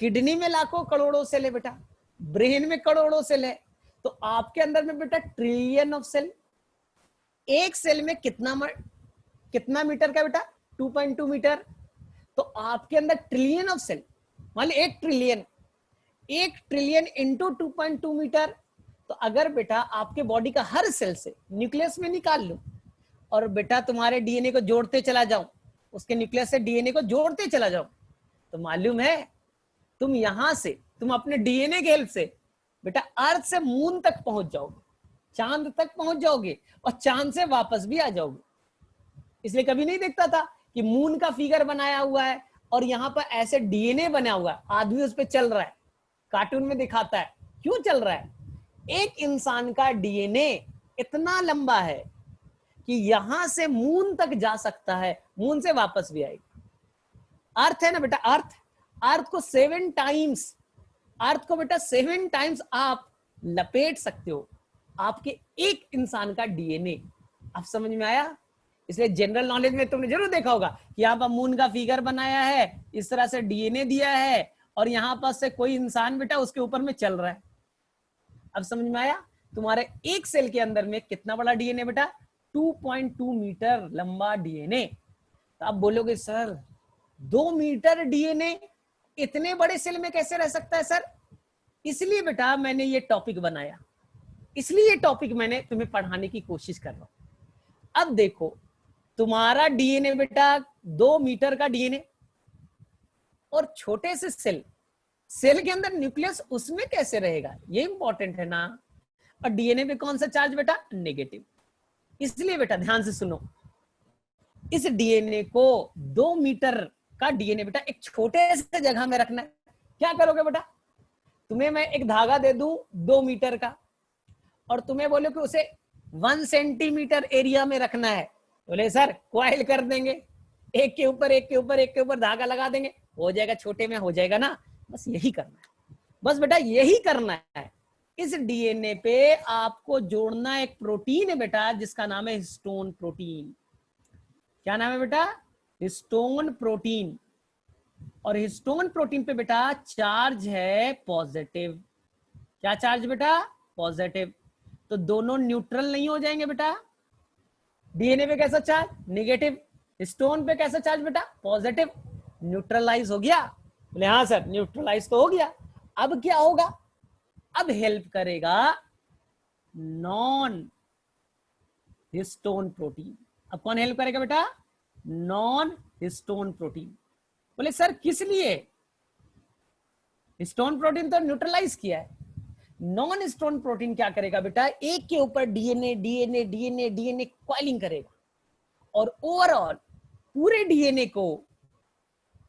किडनी में लाखों करोड़ों सेल है बेटा, ब्रेन में करोड़ों सेल है, तो आपके अंदर में बेटा ट्रिलियन ऑफ सेल। एक सेल में कितना मीटर का बेटा, 2.2 मीटर। तो आपके अंदर ट्रिलियन ऑफ सेल, मान लो 1 ट्रिलियन इंटू 2.2 मीटर। तो अगर बेटा आपके बॉडी का हर सेल से न्यूक्लियस में निकाल लो, और बेटा तुम्हारे डीएनए को जोड़ते चला जाऊं, उसके न्यूक्लियस से डीएनए को जोड़ते चला जाऊं, तो मालूम है तुम यहां से, तुम अपने डीएनए के हेल्प से बेटा अर्थ से मून तक पहुंच जाओगे, चांद तक पहुंच जाओगे, और चांद से वापस भी आ जाओगे। इसलिए कभी नहीं देखता था कि मून का फिगर बनाया हुआ है और यहां पर ऐसे डीएनए बना हुआ है, आदमी उस पर चल रहा है, कार्टून में दिखाता है। क्यों चल रहा है, एक इंसान का डीएनए इतना लंबा है कि यहां से मून तक जा सकता है, मून से वापस भी आएगा। अर्थ है ना बेटा, अर्थ को 7 टाइम्स अर्थ को बेटा 7 टाइम्स आप लपेट सकते हो आपके एक इंसान का डीएनए। आप समझ में आया? इसलिए जनरल नॉलेज में तुमने जरूर देखा होगा कि यहाँ पर मून का फिगर बनाया है, इस तरह से डीएनए दिया है, और यहाँ पर से कोई इंसान बेटा उसके ऊपर में चल रहा है। अब समझ में आया? तुम्हारे एक सेल के अंदर में कितना बड़ा डीएनए बेटा? 2.2 मीटर लंबा डीएनए। तो आप बोलोगे सर 2 मीटर डीएनए इतने बड़े सेल में कैसे रह सकता है सर? इसलिए बेटा मैंने ये टॉपिक बनाया, इसलिए ये टॉपिक मैंने तुम्हें पढ़ाने की कोशिश कर रहा हूं। अब देखो तुम्हारा डीएनए बेटा 2 मीटर का डीएनए, और छोटे से सेल के अंदर न्यूक्लियस उसमें कैसे रहेगा, ये इंपॉर्टेंट है ना। और डीएनए पे कौन सा चार्ज बेटा? नेगेटिव। इसलिए बेटा ध्यान से सुनो, इस डीएनए को 2 मीटर का डीएनए बेटा एक छोटे से जगह में रखना है। क्या करोगे बेटा? तुम्हें मैं एक धागा दे दूं 2 मीटर का, और तुम्हें बोलो कि उसे 1 सेंटीमीटर एरिया में रखना है। बोले सर क्वाइल कर देंगे, एक के ऊपर एक के ऊपर एक के ऊपर धागा लगा देंगे, हो जाएगा, छोटे में हो जाएगा ना। बस यही करना है, बस बेटा यही करना है। इस डीएनए पे आपको जोड़ना एक प्रोटीन है बेटा जिसका नाम है हिस्टोन प्रोटीन। क्या नाम है बेटा? Histone protein. और हिस्टोन प्रोटीन पे बेटा चार्ज है पॉजिटिव। क्या चार्ज बेटा? पॉजिटिव। तो दोनों न्यूट्रल नहीं हो जाएंगे बेटा। डीएनए पे कैसा चार्ज? नेगेटिव। हिस्टोन पे कैसा चार्ज बेटा? पॉजिटिव। न्यूट्रलाइज हो गया? बोले हाँ सर न्यूट्रलाइज तो हो गया। अब क्या होगा? अब हेल्प करेगा नॉन हिस्टोन प्रोटीन। अब कौन हेल्प करेगा बेटा? Non histone protein. बोले सर किस लिए? हिस्टोन प्रोटीन तो न्यूट्रलाइज किया है, नॉन हिस्टोन प्रोटीन क्या करेगा बेटा? एक के ऊपर DNA DNA DNA DNA coiling करेगा, और ओवरऑल पूरे डीएनए को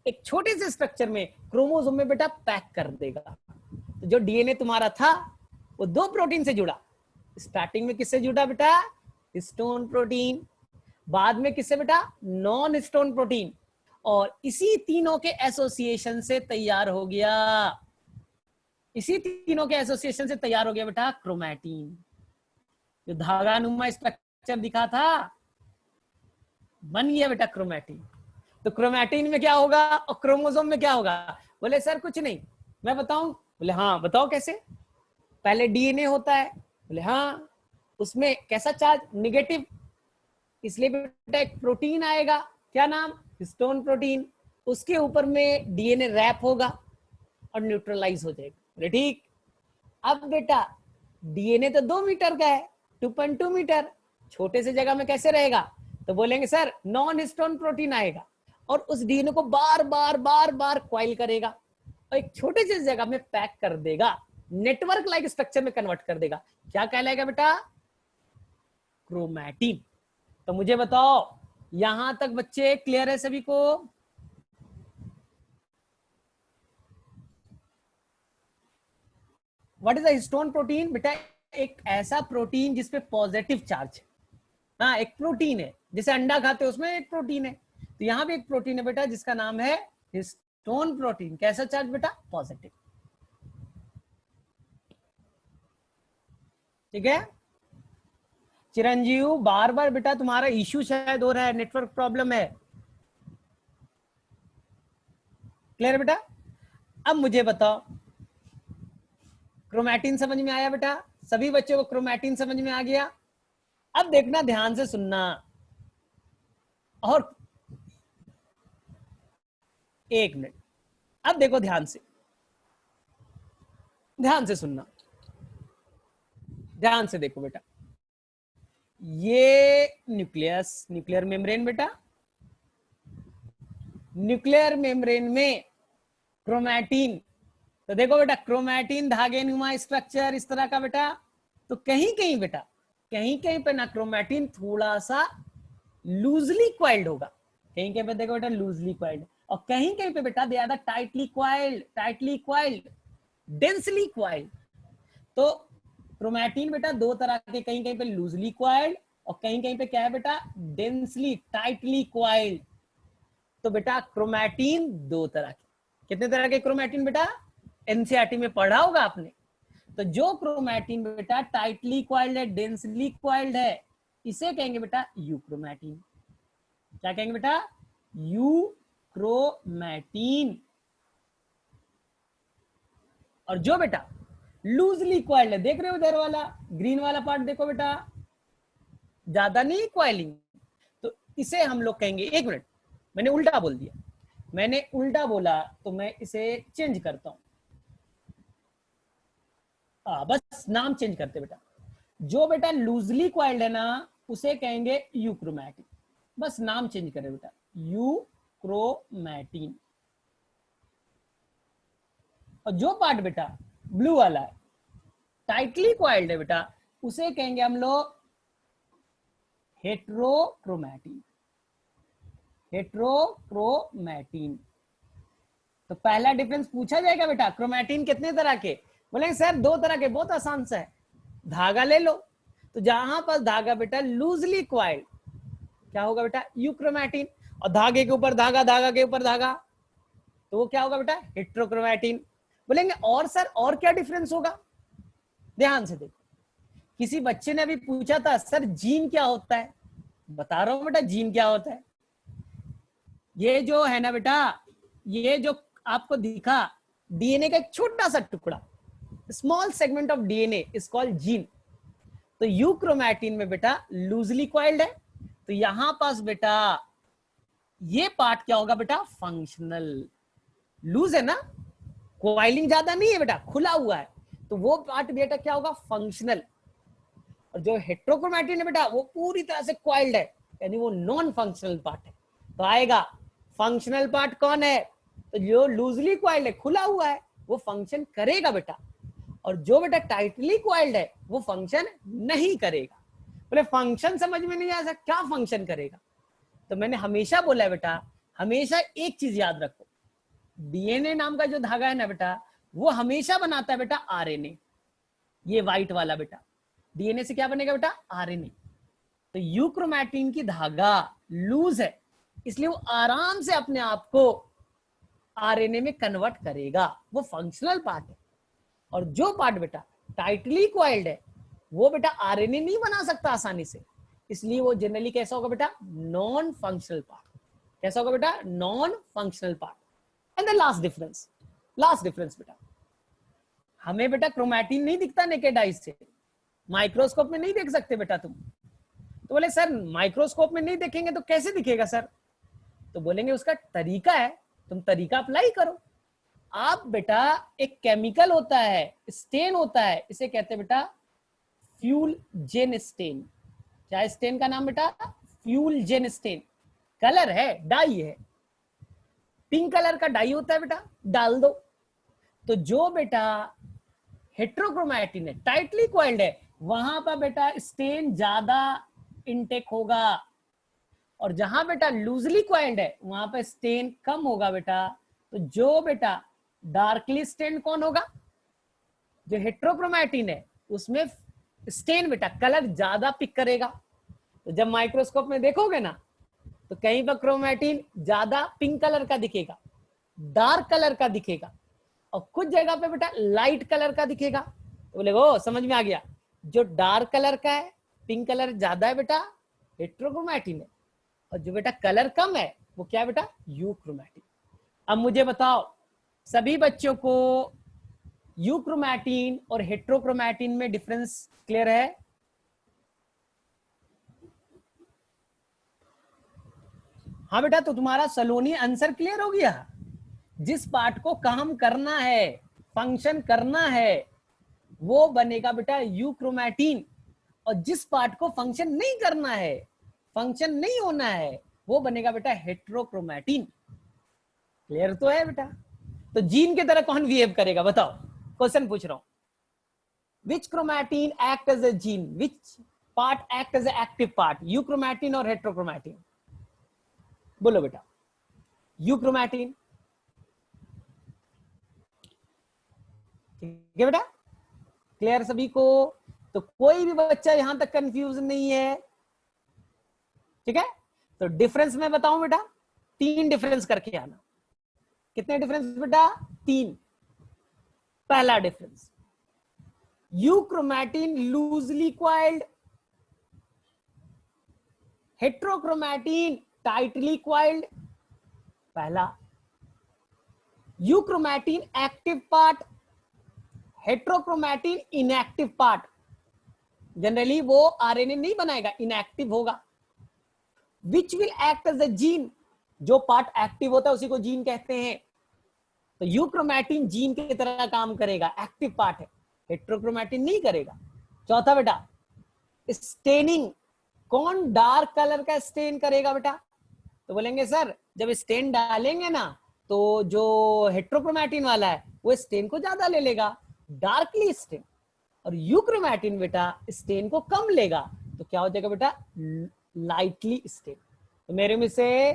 एक छोटे से स्ट्रक्चर में क्रोमोसोम में बेटा पैक कर देगा। तो जो डीएनए तुम्हारा था वो 2 प्रोटीन से जुड़ा। स्टार्टिंग में किससे जुड़ा बेटा? Histone protein. बाद में किससे बेटा? Non histone protein. और इसी तीनों के एसोसिएशन से तैयार हो गया, इसी तीनों के एसोसिएशन से तैयार हो गया बेटा क्रोमैटिन। जो धागानुमा स्ट्रक्चर दिखा था बन गया बेटा क्रोमैटिन। तो क्रोमैटिन में क्या होगा और क्रोमोसोम में क्या होगा? बोले सर कुछ नहीं, मैं बताऊं? बोले हाँ बताओ कैसे। पहले डीएनए होता है। बोले हाँ, उसमें कैसा चार्ज? नेगेटिव। इसलिए बेटा एक प्रोटीन आएगा, क्या नाम? Histone protein. उसके ऊपर में डीएनए रैप होगा और न्यूट्रलाइज हो जाएगा। बोले ठीक। अब बेटा डीएनए तो 2 मीटर का है, 2.2 मीटर, छोटे से जगह में कैसे रहेगा? तो बोलेंगे सर नॉन हिस्टोन प्रोटीन आएगा और उस डीएनए को बार बार बार बार क्वाइल करेगा और एक छोटे से जगह में पैक कर देगा, नेटवर्क लाइक स्ट्रक्चर में कन्वर्ट कर देगा। क्या कहलाएगा बेटा? क्रोमैटिन। तो मुझे बताओ यहां तक बच्चे क्लियर है सभी को? What is the histone protein? बेटा एक ऐसा प्रोटीन जिसपे पॉजिटिव चार्ज है। हाँ एक प्रोटीन है, जैसे अंडा खाते हैं उसमें एक प्रोटीन है, तो यहां भी एक प्रोटीन है बेटा जिसका नाम है हिस्टोन प्रोटीन। कैसा चार्ज बेटा? पॉजिटिव। ठीक है चिरंजीव, बार बार बेटा तुम्हारा इश्यू शायद हो रहा है, नेटवर्क प्रॉब्लम है। क्लियर बेटा? अब मुझे बताओ क्रोमैटिन समझ में आया बेटा? सभी बच्चों को क्रोमैटिन समझ में आ गया? अब देखना, ध्यान से सुनना, और एक मिनट, अब देखो ध्यान से, ध्यान से सुनना, ध्यान से देखो बेटा। ये न्यूक्लियस, न्यूक्लियर मेम्ब्रेन बेटा, न्यूक्लियर मेम्ब्रेन में क्रोमैटिन, तो देखो बेटा क्रोमैटिन धागे नुमा स्ट्रक्चर इस तरह का बेटा। तो कहीं कहीं बेटा, कहीं कहीं पे ना क्रोमैटिन थोड़ा सा लूजली क्वाइल्ड होगा, कहीं कहीं पे देखो बेटा लूजली क्वाइल्ड, और कहीं कहीं पे बेटा they are the tightly coiled, tightly coiled, densely coiled. तो क्रोमैटिन बेटा 2 तरह के, कहीं कहीं पे लूजली क्वाइल्ड और कहीं कहीं पे क्या है बेटा? Densely tightly coiled. तो बेटा क्रोमैटिन 2 तरह के, कितने तरह के क्रोमैटिन बेटा? एनसीईआरटी में पढ़ा होगा आपने। तो जो क्रोमैटिन बेटा टाइटली कॉइल्ड है, डेंसली कॉइल्ड है, इसे कहेंगे बेटा यूक्रोमैटिन। क्या कहेंगे बेटा? यूक्रोमैटिन। और जो बेटा लूजली कॉइल्ड है, देख रहे हो इधर वाला ग्रीन वाला पार्ट देखो बेटा, ज्यादा नहीं कॉइलिंग, तो इसे हम लोग कहेंगे, एक मिनट मैंने उल्टा बोल दिया, मैंने उल्टा बोला तो मैं इसे चेंज करता हूं। बस नाम चेंज करते बेटा। जो बेटा लूजली कॉइल्ड है ना उसे कहेंगे यूक्रोमैटिन, बस नाम चेंज करें बेटा, यूक्रोमैटिन। और जो पार्ट बेटा ब्लू वाला है, टाइटली कॉइल्ड है बेटा, उसे कहेंगे हम लोग हेट्रोक्रोमैटिन। हेट्रोक्रोमैटिन। तो पहला डिफरेंस पूछा जाएगा बेटा, क्रोमैटिन कितने तरह के? बोलेंगे सर 2 तरह के, बहुत आसान सा है, धागा ले लो। तो जहां पर धागा बेटा लूजली क्वाइल्ड, क्या होगा बेटा? यूक्रोमैटिन। और धागे के ऊपर धागा, धागा के ऊपर धागा, तो वो क्या होगा बेटा? हेट्रोक्रोमैटिन। बोलेंगे और सर और क्या डिफरेंस होगा? ध्यान से देखो, किसी बच्चे ने अभी पूछा था सर जीन क्या होता है, बता रहा हूं बेटा जीन क्या होता है। ये जो है ना बेटा, ये जो आपको दिखा डीएनए का एक छोटा सा टुकड़ा, small segment of DNA is called gene. तो यूक्रोमैटिन में बेटा लूजली कॉइल्ड है, तो यहां पास बेटा ये पार्ट क्या होगा बेटा? फंक्शनल। लूज है ना, कॉइलिंग ज्यादा नहीं है बेटा, खुला हुआ है, तो वो पार्ट बेटा क्या होगा? फंक्शनल। और जो हेट्रोक्रोमैटिन है बेटा वो पूरी तरह से कॉइल्ड है, यानी वो नॉन फंक्शनल पार्ट है। तो आएगा फंक्शनल पार्ट कौन है? तो जो लूजली कॉइल्ड है, खुला हुआ है, वो फंक्शन करेगा बेटा। और जो बेटा टाइटली कॉइल्ड है वो फंक्शन नहीं करेगा। बोले फंक्शन समझ में नहीं आया, क्या फंक्शन करेगा? तो मैंने हमेशा बोला है बेटा, हमेशा एक चीज याद रखो, डीएनए नाम का जो धागा है ना बेटा, वो हमेशा बनाता है बेटा आरएनए। ये व्हाइट वाला बेटा डीएनए से क्या बनेगा बेटा? आरएनए। तो यूक्रोमैटिन की धागा लूज है, इसलिए वो आराम से अपने आप को आरएनए में कन्वर्ट करेगा, वो फंक्शनल पार्ट है। और जो पार्ट बेटा टाइटली कॉइल्ड है वो बेटा आरएनए नहीं बना सकता आसानी से, इसलिए वो जनरली कैसा होगा बेटा? Non functional part. कैसा होगा बेटा? Non functional part. And the last difference बेटा, हमें बेटा क्रोमैटिन नहीं दिखता नेकेड आइज से, माइक्रोस्कोप में नहीं देख सकते बेटा तुम। तो बोले सर माइक्रोस्कोप में नहीं देखेंगे तो कैसे दिखेगा सर? तो बोलेंगे उसका तरीका है, तुम तरीका अप्लाई करो। आप बेटा एक केमिकल होता है, स्टेन होता है, इसे कहते हैं बेटा फ्यूल जेन स्टेन। क्या स्टेन का नाम बेटा? फ्यूल जेन स्टेन। कलर है, डाई है, पिंक कलर का डाई होता है बेटा, डाल दो। तो जो बेटा हेट्रोक्रोमैटिन है, टाइटली कॉइल्ड है, वहां पर बेटा स्टेन ज्यादा इनटेक होगा, और जहां बेटा लूजली कॉइल्ड है वहां पर स्टेन कम होगा बेटा। तो जो बेटा डार्कली स्टेन कौन होगा? जो हेट्रोक्रोमैटिन है उसमें स्टेन बेटा कलर ज्यादा पिक करेगा। तो जब माइक्रोस्कोप में देखोगे ना तो कहीं पर क्रोमैटिन ज्यादा पिंक कलर का दिखेगा, डार्क कलर का दिखेगा, और कुछ जगह पे बेटा लाइट कलर का दिखेगा। तो बोले वो समझ में आ गया, जो डार्क कलर का है, पिंक कलर ज्यादा है बेटा, हेट्रोक्रोमैटिन है, और जो बेटा कलर कम है वो क्या है बेटा? यूक्रोमैटिन। अब मुझे बताओ सभी बच्चों को यूक्रोमैटिन और हेट्रोक्रोमैटिन में डिफरेंस क्लियर है? हाँ बेटा, तो तुम्हारा सलोनी आंसर क्लियर हो गया। जिस पार्ट को काम करना है, फंक्शन करना है, वो बनेगा बेटा यूक्रोमैटिन, और जिस पार्ट को फंक्शन नहीं करना है, फंक्शन नहीं होना है, वो बनेगा बेटा हेट्रोक्रोमैटिन। क्लियर तो है बेटा? तो जीन की तरह कौन बिहेव करेगा बताओ? क्वेश्चन पूछ रहा हूं, which chromatin act as a gene, which part act as a active part, euchromatin और हेट्रोक्रोमैटिन? बोलो बेटा। यूक्रोमैटिन। ठीक है बेटा, क्लियर सभी को? तो कोई भी बच्चा यहां तक कंफ्यूज नहीं है? ठीक है, तो डिफरेंस मैं बताऊं बेटा, 3 डिफरेंस करके आना। कितने डिफरेंस बेटा? 3। पहला difference. Euchromatin loosely coiled, heterochromatin tightly coiled. पहला। Euchromatin active part, heterochromatin inactive part. Generally वो आरएनए नहीं बनाएगा, इनएक्टिव होगा। Which will act as a gene, जो पार्ट एक्टिव होता है उसी को जीन कहते हैं। तो यूक्रोमैटिन जीन की तरह काम करेगा, एक्टिव पार्ट है। हेट्रोक्रोमैटिन नहीं करेगा। चौथा बेटा, स्टेनिंग। कौन डार्क कलर का स्टेन करेगा बेटा? तो बोलेंगे सर जब स्टेन डालेंगे ना तो जो हेट्रोक्रोमैटिन वाला है वो स्टेन को ज्यादा ले लेगा, डार्कली स्टेन, और यूक्रोमैटिन बेटा स्टेन को कम लेगा। तो क्या हो जाएगा बेटा? Lightly stain. तो मेरे में से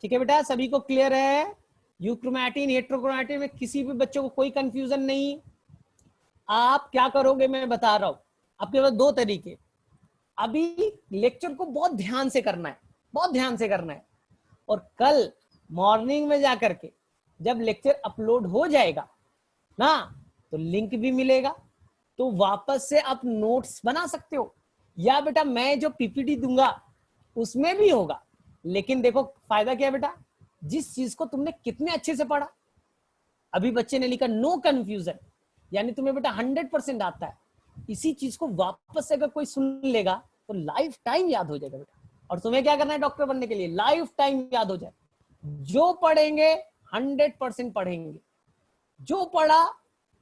ठीक है बेटा, सभी को क्लियर है? यूक्रोमैटिन हेट्रोक्रोमैटिन में किसी भी बच्चों को कोई कंफ्यूजन नहीं। आप क्या करोगे मैं बता रहा हूं, आपके पास दो तरीके। अभी लेक्चर को बहुत ध्यान से करना है, बहुत ध्यान से करना है, और कल मॉर्निंग में जाकर के जब लेक्चर अपलोड हो जाएगा ना तो लिंक भी मिलेगा, तो वापस से आप नोट्स बना सकते हो, या बेटा मैं जो पीपीटी दूंगा उसमें भी होगा। लेकिन देखो फायदा क्या है बेटा, जिस चीज को तुमने कितने अच्छे से पढ़ा। अभी बच्चे ने लिखा नो कंफ्यूजन, यानी तुम्हें बेटा 100% आता है। इसी चीज को वापस से अगर कोई सुन लेगा तो लाइफ टाइम याद हो जाएगा बेटा। और तुम्हें क्या करना है डॉक्टर बनने के लिए? लाइफ टाइम याद हो जाए। जो पढ़ेंगे 100% पढ़ेंगे, जो पढ़ा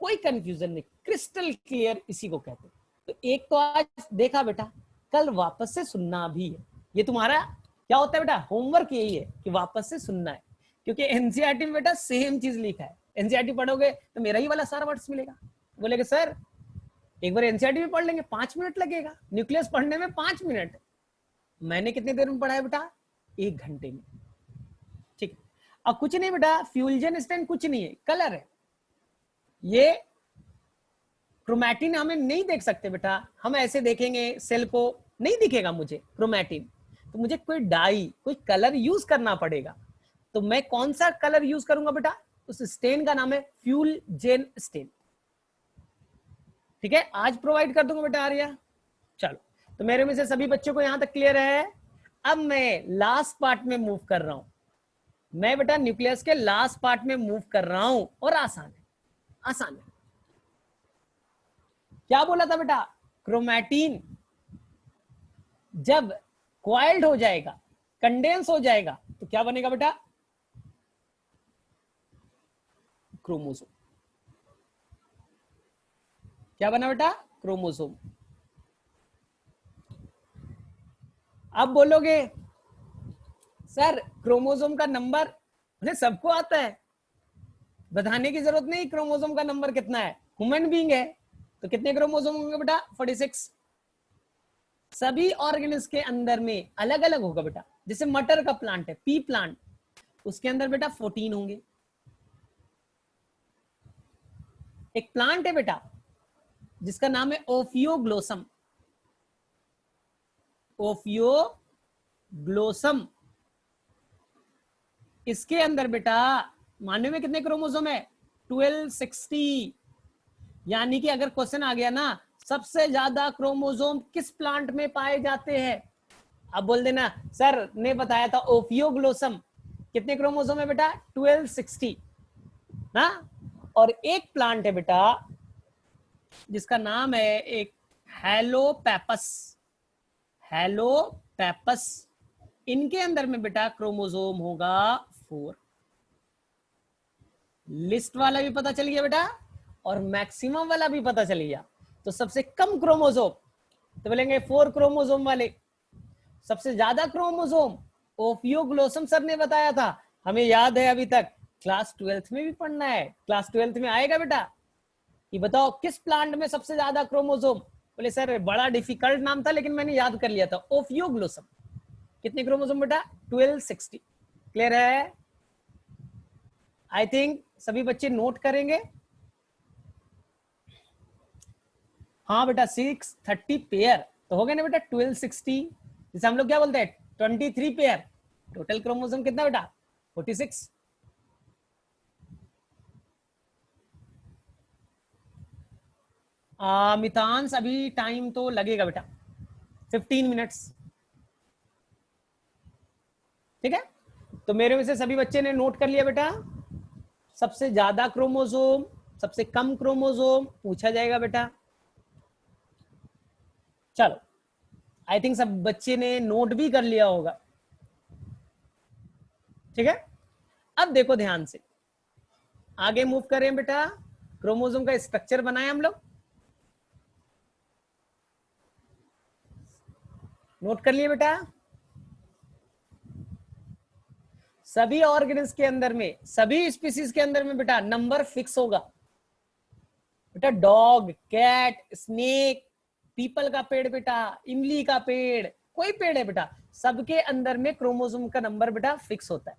कोई कंफ्यूजन नहीं, क्रिस्टल क्लियर, इसी को कहते हैं। तो एक तो आज देखा बेटा, कल वापस से सुनना भी है। ये तुम्हारा क्या होता है बेटा? होमवर्क यही है कि वापस से सुनना है, क्योंकि एनसीईआरटी में बेटा सेम चीज लिखा है। एनसीईआरटी पढ़ोगे तो मेरा ही वाला सारा वर्ड्स मिलेगा। बोलेगे सर एक बार एनसीईआरटी में पढ़ लेंगे, 5 मिनट लगेगा, न्यूक्लियस पढ़ने में 5 मिनट। मैंने कितने देर में पढ़ा है बेटा? 1 घंटे में। ठीक। अब कुछ नहीं बेटा, फ्यूजन स्टेन कुछ नहीं है, कलर है। ये क्रोमैटिन हमें नहीं देख सकते बेटा, हम ऐसे देखेंगे सेल को नहीं दिखेगा मुझे क्रोमैटिन, तो मुझे कोई डाई, कोई कलर यूज करना पड़ेगा। तो मैं कौन सा कलर यूज करूंगा बेटा? उस स्टेन का नाम है फ्यूलजेन स्टेन। ठीक है, आज प्रोवाइड कर दूंगा बेटा आर्या। चलो, तो मेरे में से सभी बच्चों को यहां तक क्लियर है। अब मैं लास्ट पार्ट में मूव कर रहा हूं। मैं बेटा न्यूक्लियस के लास्ट पार्ट में मूव कर रहा हूं, और आसान है, आसान है। क्या बोला था बेटा? क्रोमैटिन जब क्वाइल्ड हो जाएगा, कंडेंस हो जाएगा, तो क्या बनेगा बेटा? क्रोमोसोम। क्या बना बेटा? क्रोमोसोम। अब बोलोगे सर क्रोमोसोम का नंबर उन्हें सबको आता है, बताने की जरूरत नहीं क्रोमोसोम का नंबर कितना है, ह्यूमन बीइंग है तो कितने क्रोमोसोम होंगे बेटा? 46। सभी ऑर्गेनिज के अंदर में अलग अलग होगा बेटा। जैसे मटर का प्लांट है, पी प्लांट, उसके अंदर बेटा 14 होंगे। एक प्लांट है बेटा जिसका नाम है ओफियोग्लोसम, ओफियोग्लोसम, इसके अंदर बेटा मानव में कितने क्रोमोसोम है? 1260। यानी कि अगर क्वेश्चन आ गया ना सबसे ज्यादा क्रोमोसोम किस प्लांट में पाए जाते हैं, अब बोल देना सर ने बताया था ओफियोग्लोसम, कितने क्रोमोसोम है बेटा? 1260 ना। और एक प्लांट है बेटा जिसका नाम है एक हेलोपेपस, हेलोपेपस, इनके अंदर में बेटा क्रोमोसोम होगा 4। लिस्ट वाला भी पता चल गया बेटा, और मैक्सिमम वाला भी पता चल गया। तो सबसे कम क्रोमोसोम तो बोलेंगे 4 क्रोमोसोम वाले, सबसे ज्यादा क्रोमोसोम ओफियोग्लोसम सर ने बताया था, हमें याद है अभी तक, क्लास 12th में भी पढ़ना है, क्लास 12th में आएगा बेटा। ये बताओ किस प्लांट में सबसे ज्यादा क्रोमोसोम? बोले सर बड़ा डिफिकल्ट नाम था लेकिन मैंने याद कर लिया था, ओफियोग्लोसम। कितने क्रोमोसोम बेटा? 1260। क्लियर है? आई थिंक सभी बच्चे नोट करेंगे। हाँ बेटा 630 पेयर तो हो गए ना बेटा 1260, जैसे हम लोग क्या बोलते हैं 23 पेयर। टोटल क्रोमोसोम कितना बेटा? 46। मितांश अभी टाइम तो लगेगा बेटा 15 मिनट्स, ठीक है। तो मेरे में से सभी बच्चे ने नोट कर लिया बेटा, सबसे ज्यादा क्रोमोसोम, सबसे कम क्रोमोसोम पूछा जाएगा बेटा। चलो, आई थिंक सब बच्चे ने नोट भी कर लिया होगा, ठीक है। अब देखो ध्यान से, आगे मूव करें बेटा। क्रोमोसोम का स्ट्रक्चर बनाए हम लोग, नोट कर लिए बेटा। सभी ऑर्गेनिज्म के अंदर में, सभी स्पीसीज के अंदर में बेटा नंबर फिक्स होगा बेटा। डॉग, कैट, स्नेक, पीपल का पेड़ बेटा, इमली का पेड़, कोई पेड़ है बेटा, सबके अंदर में क्रोमोसोम का नंबर बेटा फिक्स होता है।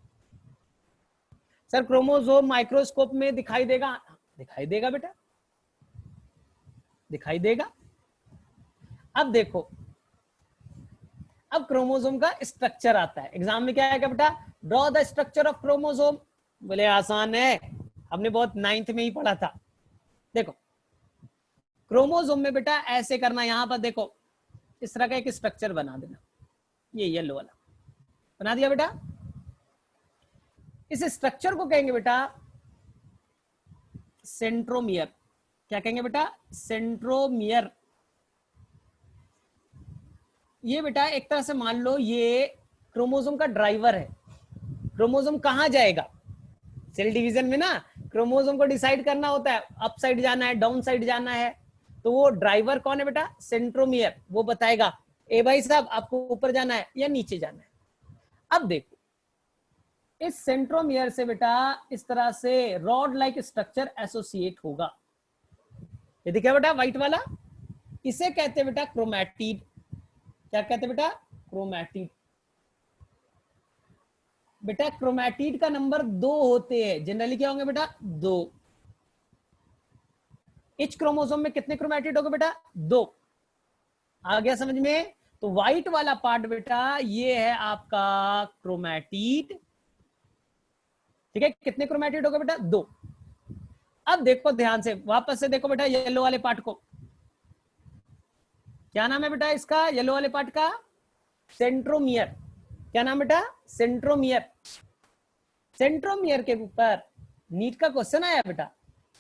सर क्रोमोसोम माइक्रोस्कोप में दिखाई देगा? दिखाई देगा बेटा, दिखाई देगा। अब देखो, अब क्रोमोसोम का स्ट्रक्चर आता है। एग्जाम में क्या आएगा बेटा? Draw the structure of chromosome. बोले आसान है, हमने बहुत 9th में ही पढ़ा था। देखो क्रोमोसोम में बेटा ऐसे करना, यहां पर देखो इस तरह का एक स्ट्रक्चर बना देना, ये येलो वाला बना दिया बेटा। इस स्ट्रक्चर को कहेंगे बेटा सेंट्रोमियर। क्या कहेंगे बेटा? सेंट्रोमियर। ये बेटा एक तरह से मान लो ये क्रोमोसोम का ड्राइवर है। क्रोमोसोम कहां जाएगा? सेल डिवीजन में ना क्रोमोसोम को डिसाइड करना होता है, अप साइड जाना है, डाउन साइड जाना है, तो वो ड्राइवर कौन है बेटा? सेंट्रोमियर। वो बताएगा ए भाई साहब आपको ऊपर जाना है या नीचे जाना है। अब देखो इस सेंट्रोमियर से बेटा इस तरह से रॉड लाइक स्ट्रक्चर एसोसिएट होगा। ये देखिए बेटा व्हाइट वाला, इसे कहते हैं बेटा क्रोमैटिड। क्या कहते हैं बेटा? क्रोमैटिड। बेटा क्रोमैटिड का नंबर 2 होते हैं जनरली। क्या होंगे बेटा? 2। इच क्रोमोसोम में कितने क्रोमैटिड होंगे बेटा? 2। आ गया समझ में? तो व्हाइट वाला पार्ट बेटा ये है आपका क्रोमैटिड, ठीक है। कितने क्रोमैटिड होगा बेटा? 2। अब देखो ध्यान से, वापस से देखो बेटा येलो वाले पार्ट को। क्या नाम है बेटा इसका? येलो वाले पार्ट का सेंट्रोमियर। क्या नाम बेटा? सेंट्रोमियर। सेंट्रोमियर के ऊपर नीट का क्वेश्चन आया बेटा,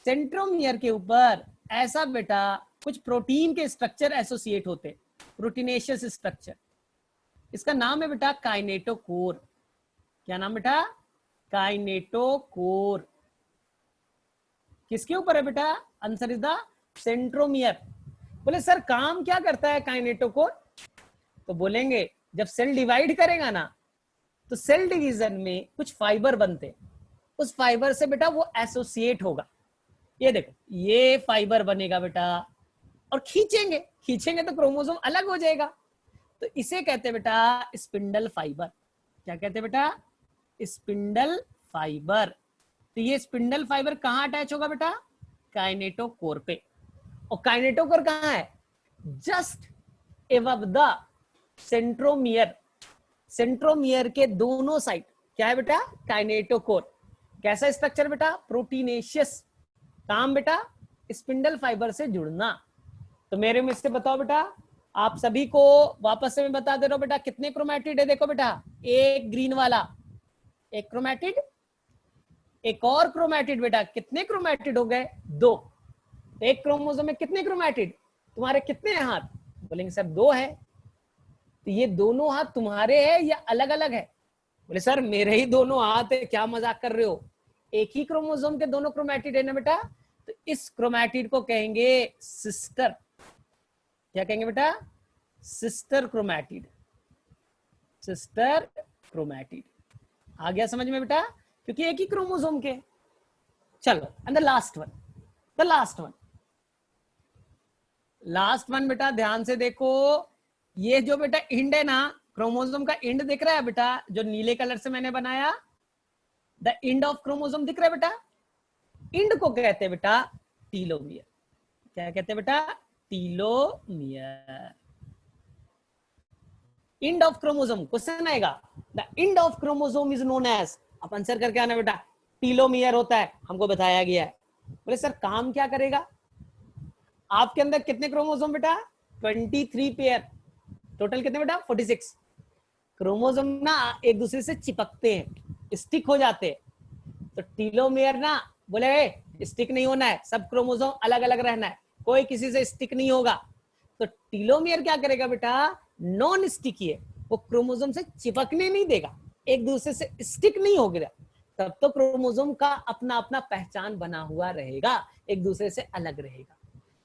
सेंट्रोमियर के ऊपर ऐसा बेटा कुछ प्रोटीन के स्ट्रक्चर एसोसिएट होते, प्रोटीनेशियस स्ट्रक्चर। इसका नाम है बेटा काइनेटोकोर। क्या नाम बेटा? काइनेटोकोर। किसके ऊपर है बेटा? Answer is the centromere. बोले सर काम क्या करता है काइनेटोकोर? तो बोलेंगे जब सेल डिवाइड करेगा ना तो सेल डिवीजन में कुछ फाइबर बनते, उस फाइबर से बेटा वो एसोसिएट होगा। ये देखो ये फाइबर बनेगा बेटा और खींचेंगे, खींचेंगे तो क्रोमोसोम अलग हो जाएगा, तो इसे कहते हैं बेटा स्पिंडल फाइबर। क्या कहते हैं बेटा? Spindle fibre. तो ये स्पिंडल फाइबर कहां अटैच होगा बेटा? काइनेटोकोर पे। और काइनेटोकोर कहां है? Just above the centromere. Centromere के दोनों साइड क्या है बेटा? काइनेटोकोर। कैसा स्ट्रक्चर बेटा? प्रोटीनेशियस। काम बेटा स्पिंडल फाइबर से जुड़ना। तो मेरे में से बताओ बेटा, आप सभी को वापस से मैं बता दे रहा हूं बेटा कितने क्रोमैटिड है। देखो बेटा एक ग्रीन वाला, एक क्रोमैटिड, एक और क्रोमैटिड। बेटा कितने क्रोमैटिड हो गए? 2। एक क्रोमोसोम में कितने क्रोमैटिड? तुम्हारे कितने हाथ? बोलेंगे सर 2 है। तो ये दोनों हाथ तुम्हारे हैं या अलग अलग है? बोले सर मेरे ही दोनों हाथ है। क्या मजाक कर रहे हो? एक ही क्रोमोसोम के दोनों क्रोमैटिड है ना बेटा। तो इस क्रोमैटिड को कहेंगे सिस्टर। क्या कहेंगे बेटा? Sister chromatid. Sister chromatid. आ गया समझ में बेटा? क्योंकि एक ही क्रोमोसोम के। चलो and the last one, the last one, last one बेटा ध्यान से देखो। ये जो बेटा इंड है ना, क्रोमोसोम का इंड दिख रहा है बेटा, जो नीले कलर से मैंने बनाया, द इंड ऑफ क्रोमोसोम दिख रहा है बेटा। इंड को कहते हैं बेटा टीलोमियर। क्या कहते हैं बेटा? Telomere. End of chromosome question आएगा, the end of chromosome is known as, आप आंसर करके आना बेटा। टीलोमियर होता है, हमको बताया गया है। बोले सर काम क्या करेगा? आपके अंदर कितने क्रोमोसोम बेटा? 23 पेयर। टोटल कितने बेटा? 46। क्रोमोसोम ना एक दूसरे से चिपकते हैं, स्टिक हो जाते हैं। तो टीलोमेयर ना बोले स्टिक नहीं होना है, सब क्रोमोसोम अलग अलग रहना है, कोई किसी से स्टिक नहीं होगा। तो टीलोमेयर क्या करेगा बेटा? नॉन स्टिकी है, वो क्रोमोसोम से चिपकने नहीं देगा, एक दूसरे से स्टिक नहीं होगा। तब तो क्रोमोसोम का अपना अपना पहचान बना हुआ रहेगा, एक दूसरे से अलग रहेगा।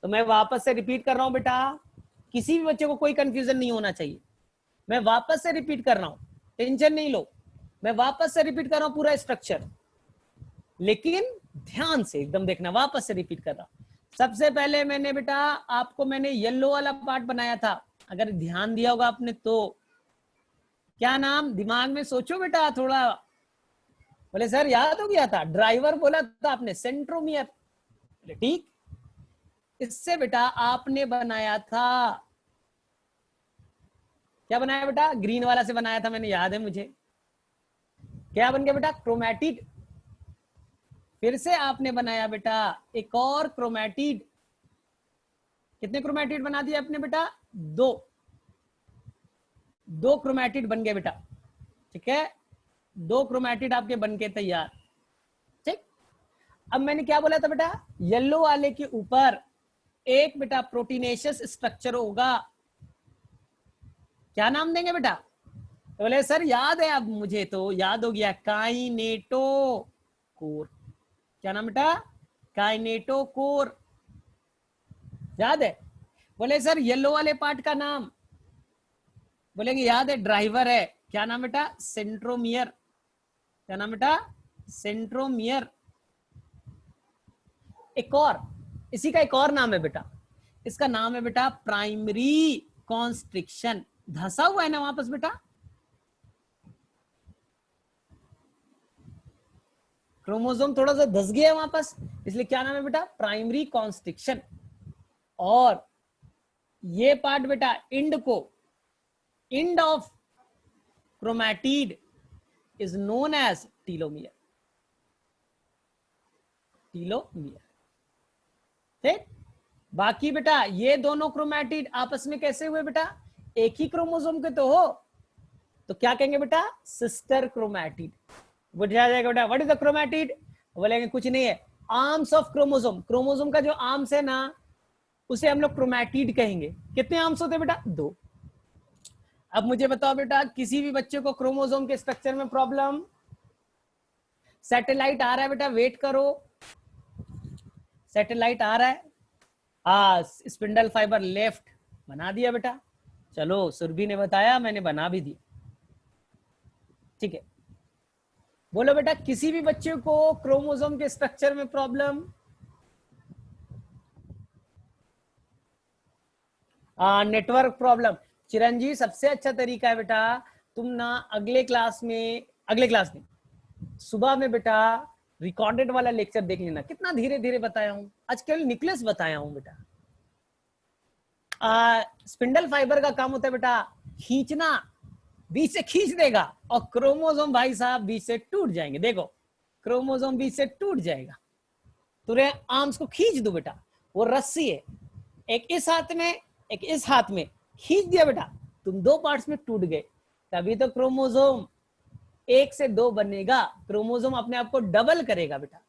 तो मैं वापस से रिपीट कर रहा हूं बेटा, किसी भी बच्चे को कोई कंफ्यूजन नहीं होना चाहिए। मैं वापस से रिपीट कर रहा हूं, टेंशन नहीं लो, मैं वापस से रिपीट कर रहा हूं पूरा स्ट्रक्चर, लेकिन ध्यान से एकदम देखना। वापस से रिपीट कर रहा हूं। सबसे पहले मैंने बेटा आपको मैंने येलो वाला पार्ट बनाया था, अगर ध्यान दिया होगा आपने तो। क्या नाम? दिमाग में सोचो बेटा थोड़ा। बोले सर याद हो गया था, ड्राइवर बोला था आपने, सेंट्रोमियर। ठीक, इससे बेटा आपने बनाया था, क्या बनाया बेटा? ग्रीन वाला से बनाया था मैंने, याद है मुझे। क्या बन गया बेटा? क्रोमैटिड। फिर से आपने बनाया बेटा एक और क्रोमैटिड। कितने क्रोमैटिड बना दिए आपने बेटा? 2। 2 क्रोमैटिड बन गए बेटा, ठीक है। 2 क्रोमैटिड आपके बन के तैयार, ठीक। अब मैंने क्या बोला था बेटा? येलो वाले के ऊपर एक बेटा प्रोटीनेशियस स्ट्रक्चर होगा, क्या नाम देंगे बेटा? तो बोले सर याद है, अब मुझे तो याद हो गया, काइनेटोकोर। क्या नाम बेटा? काइनेटोकोर, याद है? बोले सर येलो वाले पार्ट का नाम? बोलेंगे याद है, ड्राइवर है। क्या नाम बेटा? सेंट्रोमियर। क्या नाम बेटा? सेंट्रोमियर। एक और, इसी का एक और नाम है बेटा, इसका नाम है बेटा प्राइमरी कॉन्स्ट्रिक्शन। धसा हुआ है ना वापस बेटा, क्रोमोसोम थोड़ा सा धस गया है वापस, इसलिए क्या नाम है बेटा? Primary constriction. और ये पार्ट बेटा इंड को, end of chromatid is known as telomere. Telomere, ठीक। बाकी बेटा ये दोनों क्रोमैटिड आपस में कैसे हुए बेटा? एक ही क्रोमोसोम के तो हो, तो क्या कहेंगे बेटा? Sister chromatid. बुझा जाएगा बेटा? What is the chromatid? बोलेंगे कुछ नहीं है, आर्म्स ऑफ क्रोमोसोम। क्रोमोसोम का जो आर्म्स है ना, उसे हम लोग क्रोमैटिड कहेंगे। कितने आर्म्स होते हैं बेटा? 2। अब मुझे बताओ बेटा, किसी भी बच्चे को क्रोमोसोम के स्ट्रक्चर में प्रॉब्लम? सैटेलाइट आ रहा है बेटा, वेट करो, सैटेलाइट आ रहा है। हाँ, स्पिंडल फाइबर लेफ्ट बना दिया बेटा, चलो सुरभि ने बताया, मैंने बना भी दिया, ठीक है। बोलो बेटा, किसी भी बच्चे को क्रोमोसोम के स्ट्रक्चर में प्रॉब्लम? Network problem. चिरंजीव, सबसे अच्छा तरीका है बेटा, तुम ना अगले क्लास में सुबह में बेटा रिकॉर्डेड वाला लेक्चर देख लेना, कितना धीरे धीरे बताया हूं। आज केवल न्यूक्लियस बताया हूं बेटा। स्पिंडल फाइबर का काम होता है बेटा खींचना, बीच से खींच देगा, और क्रोमोसोम भाई साहब बीच से टूट जाएंगे। देखो, क्रोमोसोम बीच से टूट जाएगा, तुरे आर्म्स को खींच दो बेटा, वो रस्सी है, एक इस हाथ में एक इस हाथ में, खींच दिया बेटा, तुम 2 पार्ट्स में टूट गए। तभी तो क्रोमोसोम 1 से 2 बनेगा, क्रोमोसोम अपने आप को डबल करेगा बेटा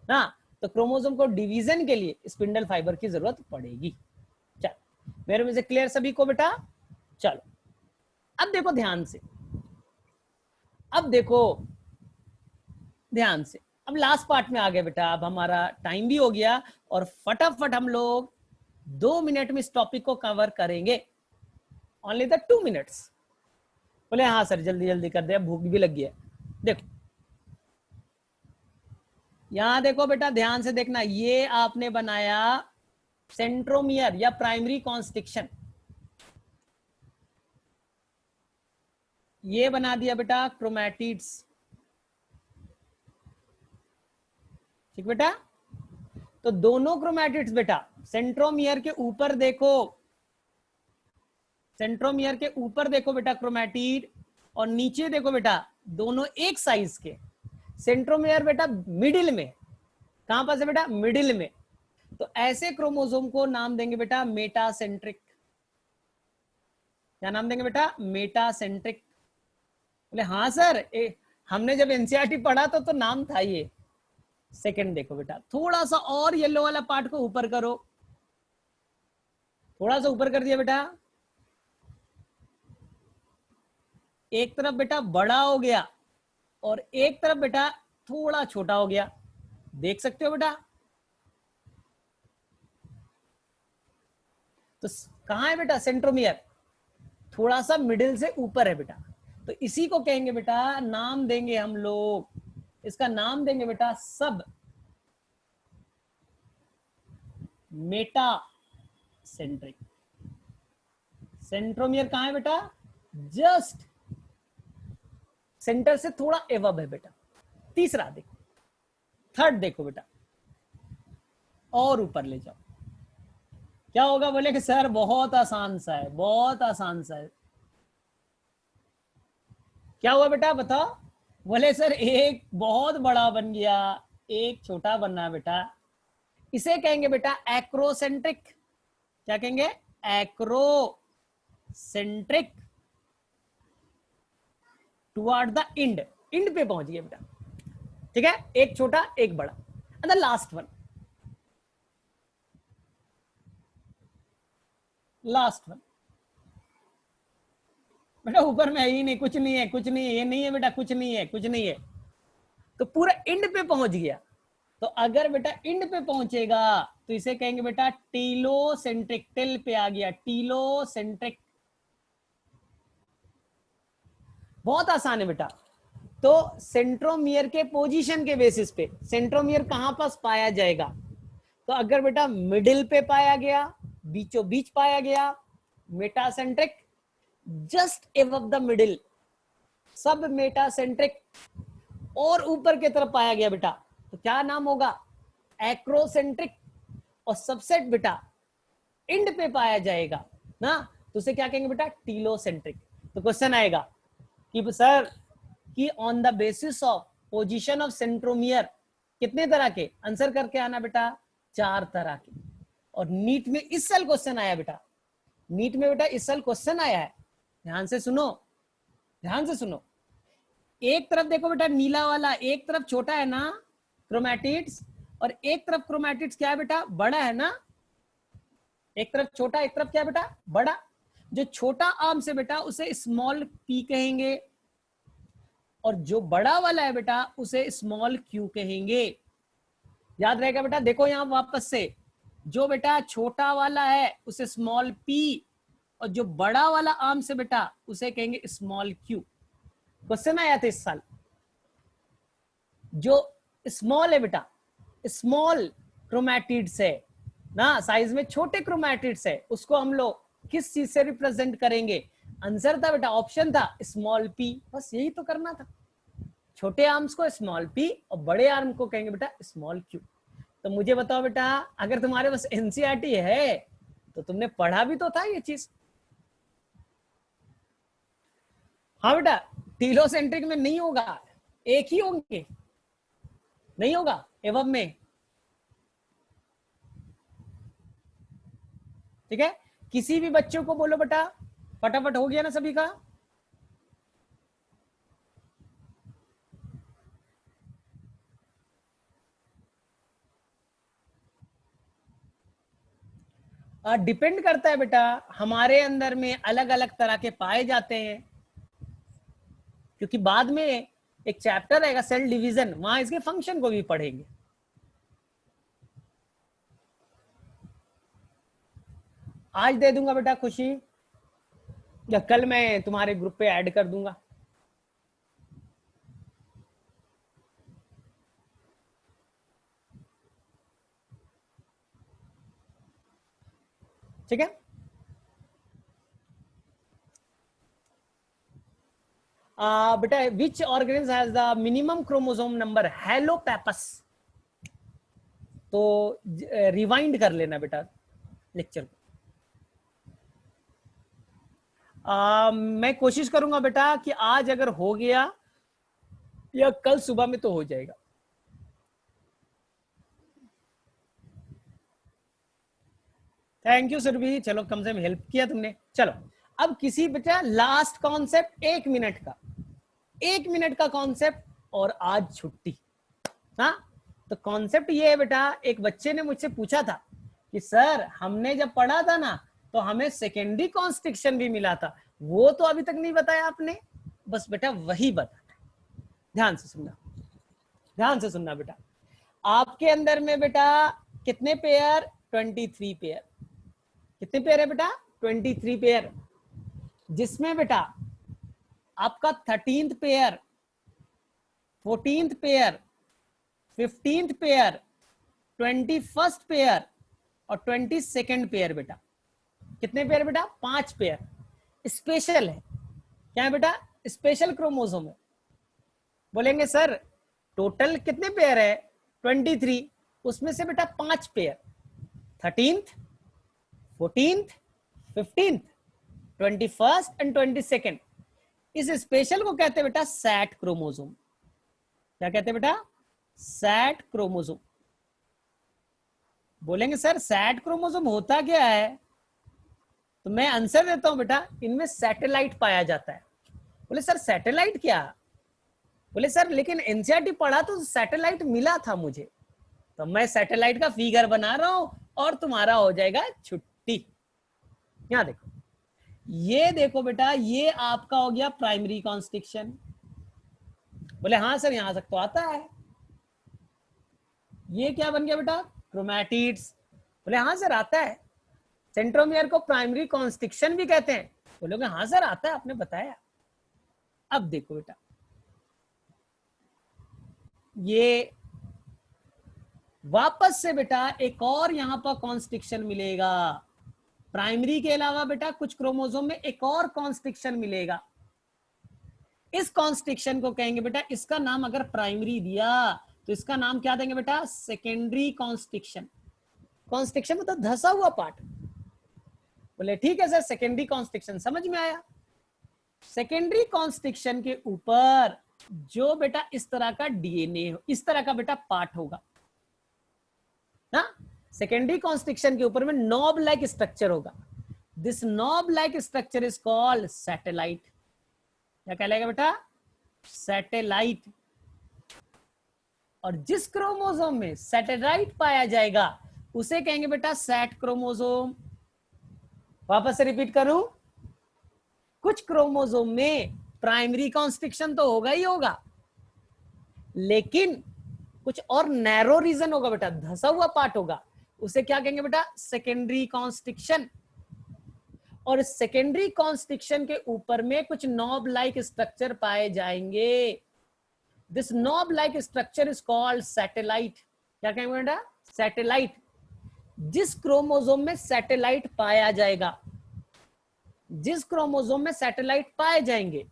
ना। तो क्रोमोसोम को डिवीजन के लिए स्पिंडल फाइबर की जरूरत पड़ेगी। चल, मेरे में से क्लियर सभी को बेटा? चलो अब देखो ध्यान से, अब देखो ध्यान से, अब लास्ट पार्ट में आ गए बेटा। अब हमारा टाइम भी हो गया, और फटाफट हम लोग 2 मिनट में इस टॉपिक को कवर करेंगे, ओनली द 2 मिनट्स। बोले हाँ सर जल्दी जल्दी कर दे, भूख भी लग गई है। देखो यहां देखो बेटा, ध्यान से देखना, ये आपने बनाया सेंट्रोमियर या प्राइमरी कॉन्स्ट्रिक्शन, ये बना दिया बेटा क्रोमैटिड्स, ठीक बेटा। तो दोनों क्रोमैटिड्स बेटा सेंट्रोमियर के ऊपर देखो, सेंट्रोमियर के ऊपर देखो बेटा क्रोमैटिड, और नीचे देखो बेटा, दोनों एक साइज के। सेंट्रोमियर बेटा मिडिल में, कहां पर है बेटा? मिडिल में। तो ऐसे क्रोमोसोम को नाम देंगे बेटा मेटासेंट्रिक। क्या नाम देंगे बेटा? मेटासेंट्रिक। बोले हाँ सर, हमने जब एनसीईआरटी पढ़ा तो नाम था ये। सेकंड देखो बेटा, थोड़ा सा और येलो वाला पार्ट को ऊपर करो, थोड़ा सा ऊपर कर दिया बेटा। एक तरफ बेटा बड़ा हो गया और एक तरफ बेटा थोड़ा छोटा हो गया, देख सकते हो बेटा। तो कहां है बेटा सेंट्रोमियर? थोड़ा सा मिडिल से ऊपर है बेटा। तो इसी को कहेंगे बेटा, नाम देंगे हम लोग, इसका नाम देंगे बेटा सब मेटा सेंट्रिक। सेंट्रोमियर कहां है बेटा? जस्ट सेंटर से थोड़ा एवब है बेटा। तीसरा देखो, थर्ड देखो बेटा, और ऊपर ले जाओ, क्या होगा? बोले कि सर बहुत आसान सा है, बहुत आसान सा है। क्या हुआ बेटा बताओ? बोले सर एक बहुत बड़ा बन गया, एक छोटा बनना है बेटा। इसे कहेंगे बेटा एक्रोसेंट्रिक। क्या कहेंगे? Acrocentric toward the end. End पे पहुंच गया बेटा, ठीक है? एक छोटा एक बड़ा। And the last one, last one बेटा ऊपर में है ही नहीं, कुछ नहीं है, कुछ नहीं है, ये नहीं है बेटा, कुछ नहीं है, कुछ नहीं है। तो पूरा इंड पे पहुंच गया। तो अगर बेटा इंड पे पहुंचेगा तो इसे कहेंगे बेटा टीलोसेंट्रिक। टिल पे आ गया, टीलोसेंट्रिक। बहुत आसान है बेटा। तो सेंट्रोमियर के पोजीशन के बेसिस पे सेंट्रोमियर कहां पास पाया जाएगा? तो अगर बेटा मिडिल पे पाया गया, बीचों बीच पाया गया, metacentric, just above the middle सब मेटासेंट्रिक, और ऊपर की तरफ पाया गया बेटा तो क्या नाम होगा? एक्रोसेंट्रिक। और सबसेट बेटा इंड पे पाया जाएगा ना, तो उसे क्या कहेंगे बेटा? टीलोसेंट्रिक। तो क्वेश्चन आएगा कि सर कि on the basis of position of centromere कितने तरह के? आंसर करके आना बेटा 4 तरह के। और नीट में इस साल क्वेश्चन आया बेटा, नीट में बेटा इस साल क्वेश्चन आया है, ध्यान से सुनो, ध्यान से सुनो। एक तरफ देखो बेटा नीला वाला, एक तरफ छोटा है ना क्रोमैटिड्स, और एक तरफ क्रोमैटिड्स क्या है बेटा? बड़ा है ना। एक तरफ छोटा, एक तरफ क्या बेटा? बड़ा। जो छोटा आर्म से बेटा उसे स्मॉल पी कहेंगे, और जो बड़ा वाला है बेटा उसे स्मॉल क्यू कहेंगे। याद रहेगा बेटा? देखो यहां वापस से, जो बेटा छोटा वाला है उसे स्मॉल पी, और जो बड़ा वाला आर्म से बेटा उसे कहेंगे स्मॉल क्यू। क्वेश्चन आया था इस साल। जो स्मॉल है बेटा, स्मॉल क्रोमैटिड्स है ना, साइज में छोटे क्रोमैटिड्स है, उसको हम लोग किस चीज से रिप्रेजेंट करेंगे? आंसर था बेटा, ऑप्शन था स्मॉल पी। बस यही तो करना था। छोटे आर्म्स को स्मॉल पी और बड़े आर्म को कहेंगे बेटा स्मॉल क्यू। तो मुझे बताओ बेटा, अगर तुम्हारे पास एनसीईआरटी है तो तुमने पढ़ा भी तो था ये चीज। हाँ बेटा, टीलोसेंट्रिक में नहीं होगा, एक ही होंगे, नहीं होगा एवब में, ठीक है? किसी भी बच्चों को बोलो बेटा, फटाफट हो गया ना सभी का? डिपेंड करता है बेटा, हमारे अंदर में अलग अलग तरह के पाए जाते हैं, क्योंकि बाद में एक चैप्टर रहेगा सेल डिवीजन, वहां इसके फंक्शन को भी पढ़ेंगे। आज दे दूंगा बेटा खुशी, या कल मैं तुम्हारे ग्रुप पे ऐड कर दूंगा। ठीक है? बेटा which organism has the minimum chromosome number? Haplopappus. तो रिवाइंड कर लेना बेटा लेक्चर को। मैं कोशिश करूंगा बेटा कि आज अगर हो गया या कल सुबह में तो हो जाएगा। थैंक यू सुरभि, चलो कम से कम हेल्प किया तुमने। चलो अब किसी बेटा लास्ट कॉन्सेप्ट 1 मिनट का कॉन्सेप्ट, और आज छुट्टी। हाँ, तो कॉन्सेप्ट ये है बेटा, एक बच्चे ने मुझसे पूछा था कि सर हमने जब पढ़ा था ना तो हमें सेकेंडरी कॉन्स्ट्रिक्शन भी मिला था, वो तो अभी तक नहीं बताया आपने। बस बेटा वही बता, ध्यान से सुनना, ध्यान से सुनना बेटा। आपके अंदर में बेटा कितने पेयर? 23 पेयर। कितने पेयर है बेटा? 23 पेयर, जिसमें बेटा आपका 13th pair, 14th pair, 15th pair, 21st pair और 22nd पेयर बेटा। कितने पेयर बेटा? 5 पेयर स्पेशल है। क्या है बेटा? स्पेशल क्रोमोसोम है। बोलेंगे सर टोटल कितने पेयर है? 23, उसमें से बेटा 5 pair, 13th, 14th, 15th, 21st and 22nd। इस स्पेशल को कहते हैं बेटा सैट क्रोमोसोम। क्या कहते हैं बेटा? Sat chromosome. बोलेंगे सर सैट क्रोमोसोम होता क्या है? तो मैं आंसर देता हूं बेटा, इनमें सैटेलाइट पाया जाता है। बोले सर सैटेलाइट क्या? बोले सर लेकिन एनसीईआरटी पढ़ा तो सैटेलाइट मिला था मुझे, तो मैं सैटेलाइट का फिगर बना रहा हूं और तुम्हारा हो जाएगा छुट्टी। यहां देखो, ये देखो बेटा, ये आपका हो गया प्राइमरी कॉन्स्ट्रिक्शन। बोले हाँ सर यहां तक तो आता है। ये क्या बन गया बेटा? क्रोमैटिड्स। बोले हाँ सर आता है। सेंट्रोमियर को प्राइमरी कॉन्स्ट्रिक्शन भी कहते हैं। बोलोगे हाँ सर आता है, आपने बताया। अब देखो बेटा, ये वापस से बेटा एक और यहां पर कॉन्स्ट्रिक्शन मिलेगा। प्राइमरी के अलावा बेटा कुछ क्रोमोसोम में एक और कॉन्स्ट्रिक्शन मिलेगा। इस कॉन्स्ट्रिक्शन को कहेंगे बेटा, इसका नाम अगर प्राइमरी दिया तो इसका नाम क्या देंगे बेटा? Secondary constriction. कॉन्स्ट्रिक्शन मतलब धसा हुआ पार्ट। बोले ठीक है सर, सेकेंडरी कॉन्स्ट्रिक्शन समझ में आया। सेकेंडरी कॉन्स्ट्रिक्शन के ऊपर जो बेटा इस तरह का डीएनए, इस तरह का बेटा पार्ट होगा ना, सेकेंडरी कॉन्स्ट्रिक्शन के ऊपर में नॉब लाइक स्ट्रक्चर होगा। This knob like structure is called satellite. क्या कहलाएगा बेटा? सैटेलाइट। और जिस क्रोमोसोम में सैटेलाइट पाया जाएगा उसे कहेंगे बेटा सैट क्रोमोसोम। वापस से रिपीट करूं, कुछ क्रोमोसोम में प्राइमरी कॉन्स्ट्रिक्शन तो होगा ही होगा, लेकिन कुछ और नैरो रीजन होगा बेटा, धसा हुआ पार्ट होगा, उसे क्या कहेंगे बेटा? Secondary constriction. और सेकेंडरी कॉन्स्ट्रिक्शन के ऊपर में कुछ नॉब लाइक स्ट्रक्चर पाए जाएंगे। This knob like structure is called satellite. क्या कहेंगे बेटा? सैटेलाइट। जिस क्रोमोसोम में सैटेलाइट पाया जाएगा, जिस क्रोमोसोम में सैटेलाइट पाए जाएंगे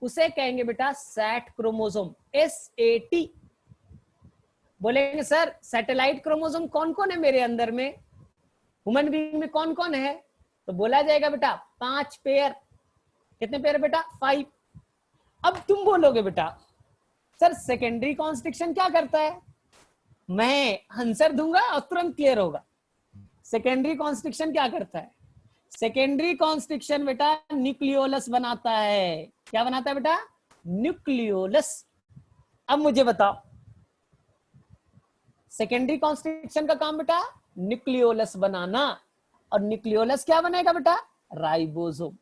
उसे कहेंगे बेटा सैट क्रोमोसोम, SAT। बोलेंगे सर सैटेलाइट क्रोमोसोम कौन कौन है मेरे अंदर में? ह्यूमन बीइंग में कौन कौन है? तो बोला जाएगा बेटा 5 पेयर। कितने पेयर बेटा? 5। अब तुम बोलोगे बेटा सर सेकेंडरी कॉन्स्ट्रिक्शन क्या करता है? मैं आंसर दूंगा और तुरंत क्लियर होगा। सेकेंडरी कॉन्स्ट्रिक्शन क्या करता है? सेकेंडरी कॉन्स्ट्रिक्शन बेटा न्यूक्लियोलस बनाता है। क्या बनाता है बेटा? न्यूक्लियोलस। अब मुझे बताओ, सेकेंडरी कॉन्स्ट्रिक्शन का काम बेटा न्यूक्लियोलस बनाना, और न्यूक्लियोलस क्या बनेगा बेटा? राइबोसोम।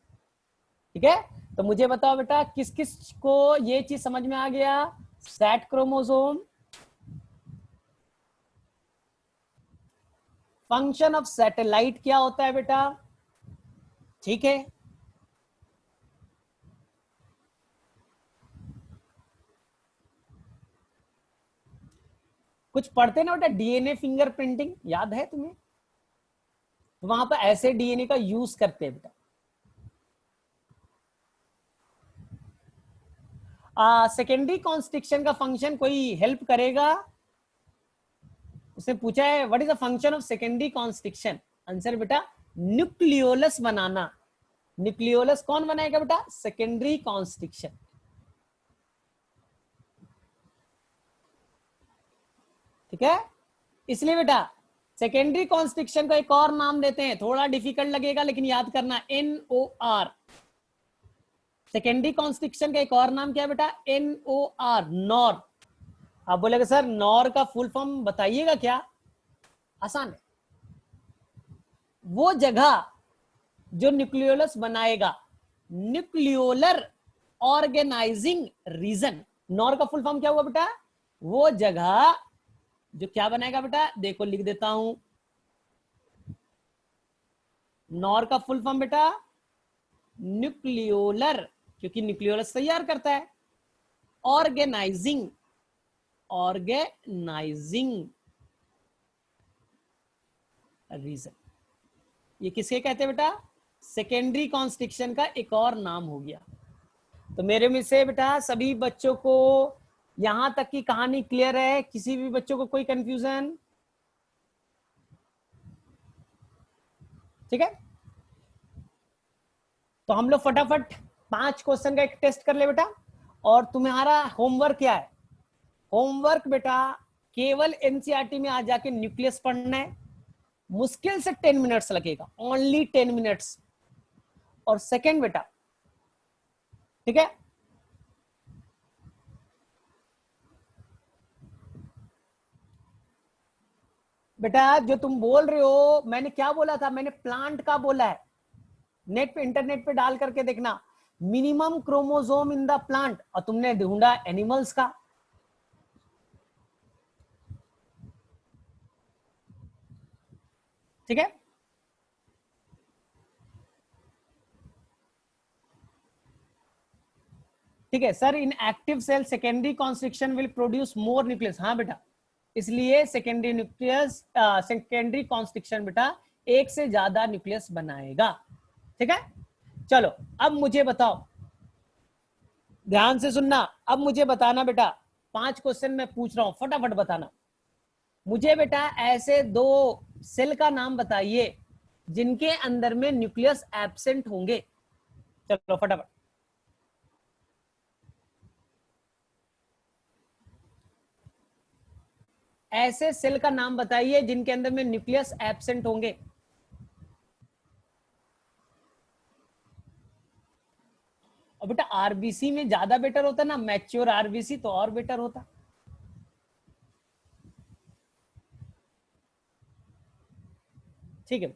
ठीक है, तो मुझे बताओ बेटा किस किस को ये चीज समझ में आ गया? Sat chromosome, function of satellite क्या होता है बेटा? ठीक है, कुछ पढ़ते ना बेटा डीएनए फिंगरप्रिंटिंग, याद है तुम्हें? तो वहां पर ऐसे डीएनए का यूज करते हैं बेटा। सेकेंडरी कॉन्स्ट्रिक्शन का फंक्शन कोई हेल्प करेगा? उसने पूछा है what is the function of secondary constriction. Answer बेटा न्यूक्लियोलस बनाना। न्यूक्लियोलस कौन बनाएगा बेटा? Secondary constriction. ठीक है, इसलिए बेटा सेकेंडरी कॉन्स्ट्रिक्शन को एक और नाम देते हैं, थोड़ा डिफिकल्ट लगेगा लेकिन याद करना, NOR। सेकेंडरी कॉन्स्ट्रिक्शन का एक और नाम क्या है बेटा? NOR, nor. आप बोलेगा सर नॉर का फुल फॉर्म बताइएगा क्या? आसान है, वो जगह जो न्यूक्लियोलस बनाएगा, न्यूक्लियोलर ऑर्गेनाइजिंग रीजन। नॉर का फुल फॉर्म क्या हुआ बेटा? वो जगह जो क्या बनाएगा बेटा? देखो लिख देता हूं, नॉर का फुल फॉर्म बेटा न्यूक्लियोलर, क्योंकि न्यूक्लियोलस तैयार करता है, ऑर्गेनाइजिंग, ऑर्गेनाइजिंग रीजन। ये किसके कहते हैं बेटा? सेकेंडरी कॉन्स्ट्रिक्शन का एक और नाम हो गया। तो मेरे में से बेटा सभी बच्चों को यहां तक की कहानी क्लियर है? किसी भी बच्चों को कोई कंफ्यूजन? ठीक है, तो हम लोग फटाफट 5 क्वेश्चन का एक टेस्ट कर ले बेटा। और तुम्हारा होमवर्क क्या है? होमवर्क बेटा केवल एनसीईआरटी में आ जाके न्यूक्लियस पढ़ना है, मुश्किल से 10 मिनट्स लगेगा, ओनली 10 मिनट्स। और सेकंड बेटा, ठीक है, बेटा जो तुम बोल रहे हो, मैंने क्या बोला था? मैंने प्लांट का बोला है। नेट पे, इंटरनेट पे डाल करके देखना, minimum chromosome in the plant, और तुमने ढूंढा एनिमल्स का। ठीक है, ठीक है sir, in active cell secondary constriction will produce more nucleus. हाँ बेटा, इसलिए सेकेंडरी न्यूक्लियस, सेकेंडरी कॉन्स्ट्रिक्शन बेटा एक से ज्यादा न्यूक्लियस बनाएगा। ठीक है, चलो अब मुझे बताओ, ध्यान से सुनना, अब मुझे बताना बेटा, 5 क्वेश्चन मैं पूछ रहा हूं, फटाफट बताना मुझे बेटा। ऐसे 2 सेल का नाम बताइए जिनके अंदर में न्यूक्लियस एब्सेंट होंगे। चलो फटाफट, ऐसे सेल का नाम बताइए जिनके अंदर में न्यूक्लियस एब्सेंट होंगे। और बेटा आरबीसी में ज्यादा बेटर होता ना, मैच्योर आरबीसी तो और बेटर होता। ठीक है,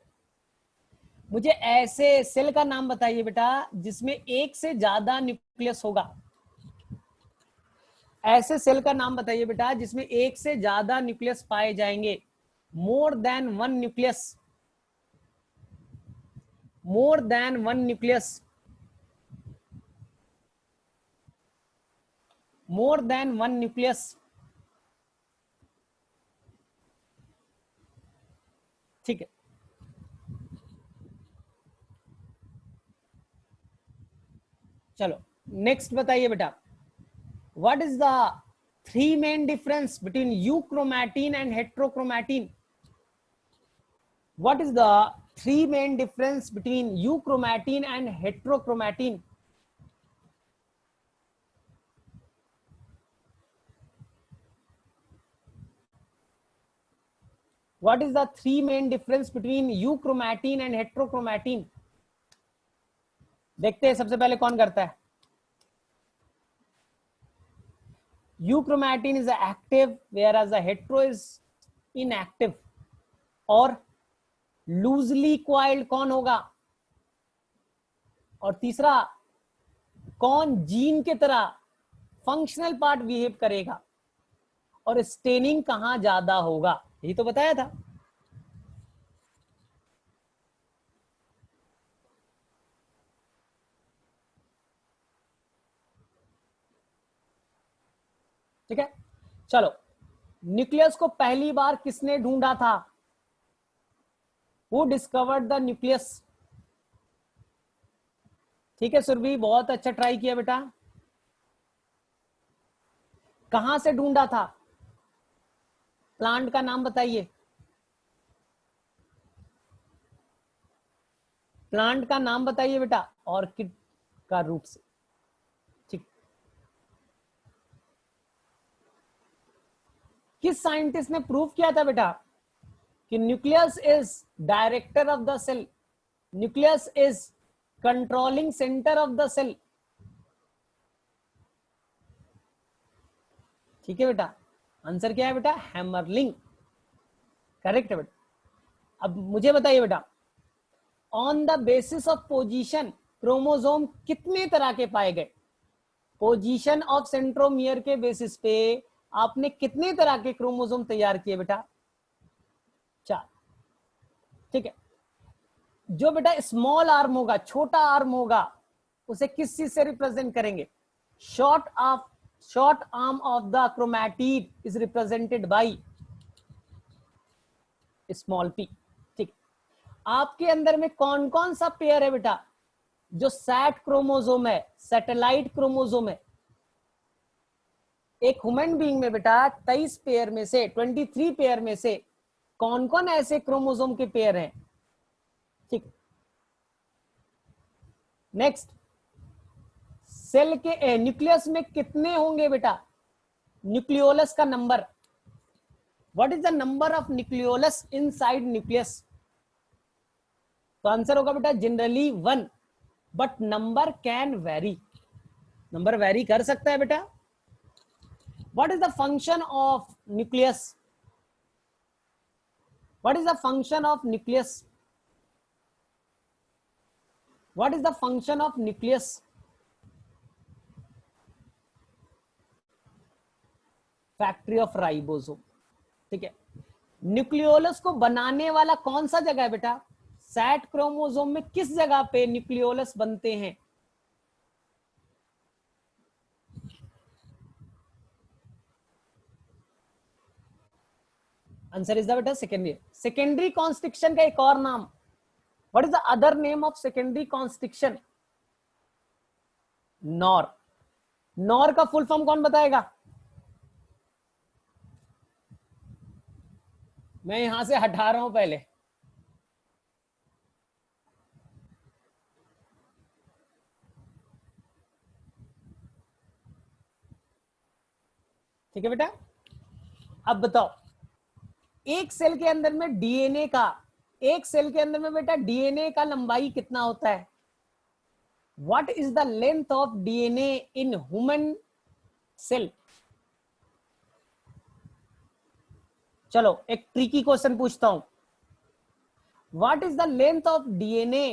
मुझे ऐसे सेल का नाम बताइए बेटा जिसमें एक से ज्यादा न्यूक्लियस होगा। ऐसे सेल का नाम बताइए बेटा जिसमें एक से ज्यादा न्यूक्लियस पाए जाएंगे। More than one nucleus, more than one nucleus, more than one nucleus. ठीक है, चलो नेक्स्ट बताइए बेटा, what is the 3 main difference between euchromatin and heterochromatin? What is the 3 main difference between euchromatin and heterochromatin? What is the 3 main difference between euchromatin and heterochromatin? देखते हैं सबसे पहले कौन करता है। Euchromatin is active whereas the hetero is inactive। और loosely coiled कौन होगा? और तीसरा, कौन जीन के तरह फंक्शनल पार्ट बिहेव करेगा? और स्टेनिंग कहां ज्यादा होगा? यही तो बताया था। ठीक है, चलो न्यूक्लियस को पहली बार किसने ढूंढा था? Who discovered the nucleus? ठीक है सुरभि, बहुत अच्छा ट्राई किया बेटा। कहां से ढूंढा था? प्लांट का नाम बताइए, प्लांट का नाम बताइए बेटा। ऑर्किड का रूट से। ठीक, किस साइंटिस्ट ने प्रूव किया था बेटा कि nucleus is director of the cell, nucleus is controlling centre of the cell. ठीक है बेटा, आंसर क्या है बेटा? हैमरलिंग, करेक्ट है बेटा। अब मुझे बताइए बेटा, on the basis of position chromosome कितने तरह के पाए गए? पोजीशन ऑफ सेंट्रोमियर के बेसिस पे आपने कितने तरह के क्रोमोसोम तैयार किए बेटा? 4। ठीक है, जो बेटा स्मॉल आर्म होगा, छोटा आर्म होगा, उसे किस चीज से रिप्रेजेंट करेंगे? Short arm of the chromatid is represented by small p। ठीक, आपके अंदर में कौन कौन सा पेयर है बेटा जो सैट क्रोमोसोम है, सैटेलाइट क्रोमोसोम है? एक ह्यूमन बीइंग में बेटा 23 पेयर में से, 23 पेयर में से कौन कौन ऐसे क्रोमोसोम के पेयर हैं? ठीक, नेक्स्ट, सेल के न्यूक्लियस में कितने होंगे बेटा? न्यूक्लियोलस का number, what is the number of nucleolus inside nucleus? तो आंसर होगा बेटा generally 1, but number can very, number very कर सकता है बेटा। What is the function of nucleus? What is the function of nucleus? What is the function of nucleus? Factory of ribosome. ठीक है, nucleolus को बनाने वाला कौन सा जगह है बेटा? सैट क्रोमोसोम में किस जगह पे न्यूक्लियोलस बनते हैं? आंसर इज द बेटा सेकेंडरी। सेकेंडरी कॉन्स्ट्रिक्शन का एक और नाम, what is the other name of secondary constriction? Nor. Nor का फुल फॉर्म कौन बताएगा? मैं यहां से हटा रहा हूं पहले। ठीक है बेटा, अब बताओ, एक सेल के अंदर में डीएनए का, एक सेल के अंदर में बेटा डीएनए का लंबाई कितना होता है? What is the length of DNA in human cell? चलो एक ट्रिकी क्वेश्चन पूछता हूं, what is the length of DNA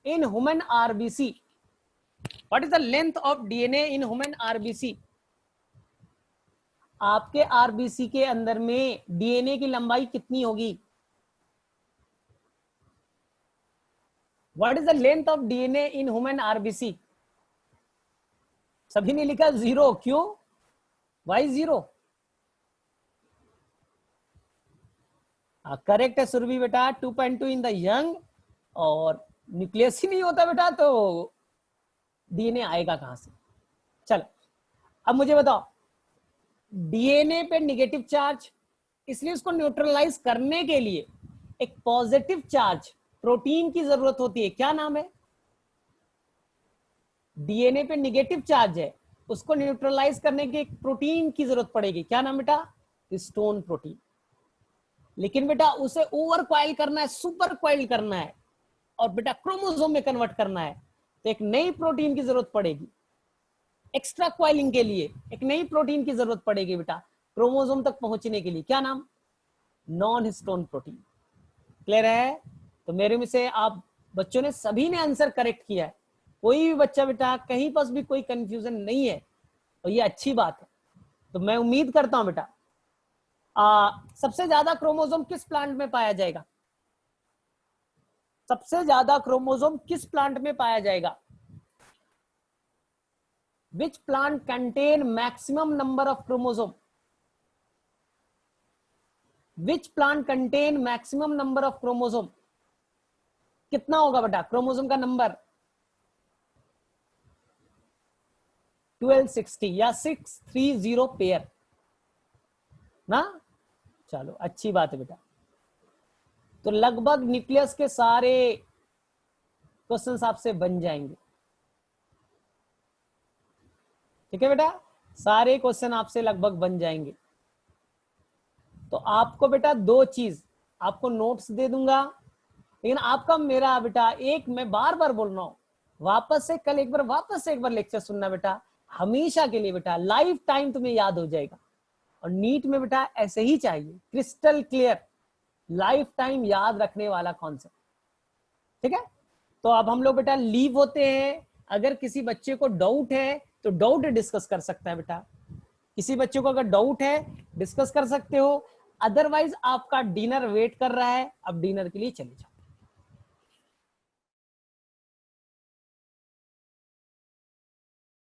in human RBC? What is the length of DNA in human RBC? आपके आरबीसी के अंदर में डीएनए की लंबाई कितनी होगी? What is the length of DNA in human RBC? सभी ने लिखा 0, क्यों? वाई 0? करेक्ट है सुरभि बेटा, 2.2 इन द यंग, और न्यूक्लियस ही नहीं होता बेटा तो डीएनए आएगा कहां से? चलो अब मुझे बताओ, डीएनए पे नेगेटिव चार्ज, इसलिए उसको न्यूट्रलाइज करने के लिए एक पॉजिटिव चार्ज प्रोटीन की जरूरत होती है, क्या नाम है? डीएनए पे नेगेटिव चार्ज है, उसको न्यूट्रलाइज करने के एक प्रोटीन की जरूरत पड़ेगी, क्या नाम बेटा? Histone protein. लेकिन बेटा उसे ओवर क्वाइल करना है, सुपर क्वाइल करना है, और बेटा क्रोमोसोम में कन्वर्ट करना है, तो एक नई प्रोटीन की जरूरत पड़ेगी। एक्स्ट्रा क्वाइलिंग के लिए एक नई प्रोटीन की जरूरत पड़ेगी बेटा क्रोमोसोम तक पहुंचने के लिए, क्या नाम? Non histone protein. क्लियर है? तो मेरे में से आप बच्चों ने सभी ने आंसर करेक्ट किया है, कोई भी बच्चा बेटा कहीं पर भी कोई कंफ्यूजन नहीं है, और ये अच्छी बात है। तो मैं उम्मीद करता हूं बेटा सबसे ज्यादा क्रोमोसोम किस प्लांट में पाया जाएगा? सबसे ज्यादा क्रोमोसोम किस प्लांट में पाया जाएगा? Which plant contain maximum number of chromosome? Which plant contain maximum number of chromosome? कितना होगा बेटा क्रोमोसोम का नंबर? 1260 या 630 पेयर ना? चलो अच्छी बात है बेटा। तो लगभग न्यूक्लियस के सारे क्वेश्चंस आपसे बन जाएंगे। ठीक है बेटा, सारे क्वेश्चन आपसे लगभग बन जाएंगे। तो आपको बेटा दो चीज, आपको नोट्स दे दूंगा, लेकिन आपका मेरा बेटा एक मैं बार बार बोल रहा हूं, वापस से कल एक बार वापस से एक बार लेक्चर सुनना बेटा, हमेशा के लिए बेटा, लाइफ टाइम तुम्हें याद हो जाएगा। और नीट में बेटा ऐसे ही चाहिए, क्रिस्टल क्लियर, लाइफ टाइम याद रखने वाला कॉन्सेप्ट। ठीक है, तो अब हम लोग बेटा लीव होते हैं। अगर किसी बच्चे को डाउट है तो डाउट डिस्कस कर सकता है बेटा, किसी बच्चे को अगर डाउट है डिस्कस कर सकते हो, अदरवाइज आपका डिनर वेट कर रहा है, अब डिनर के लिए चले जाओ।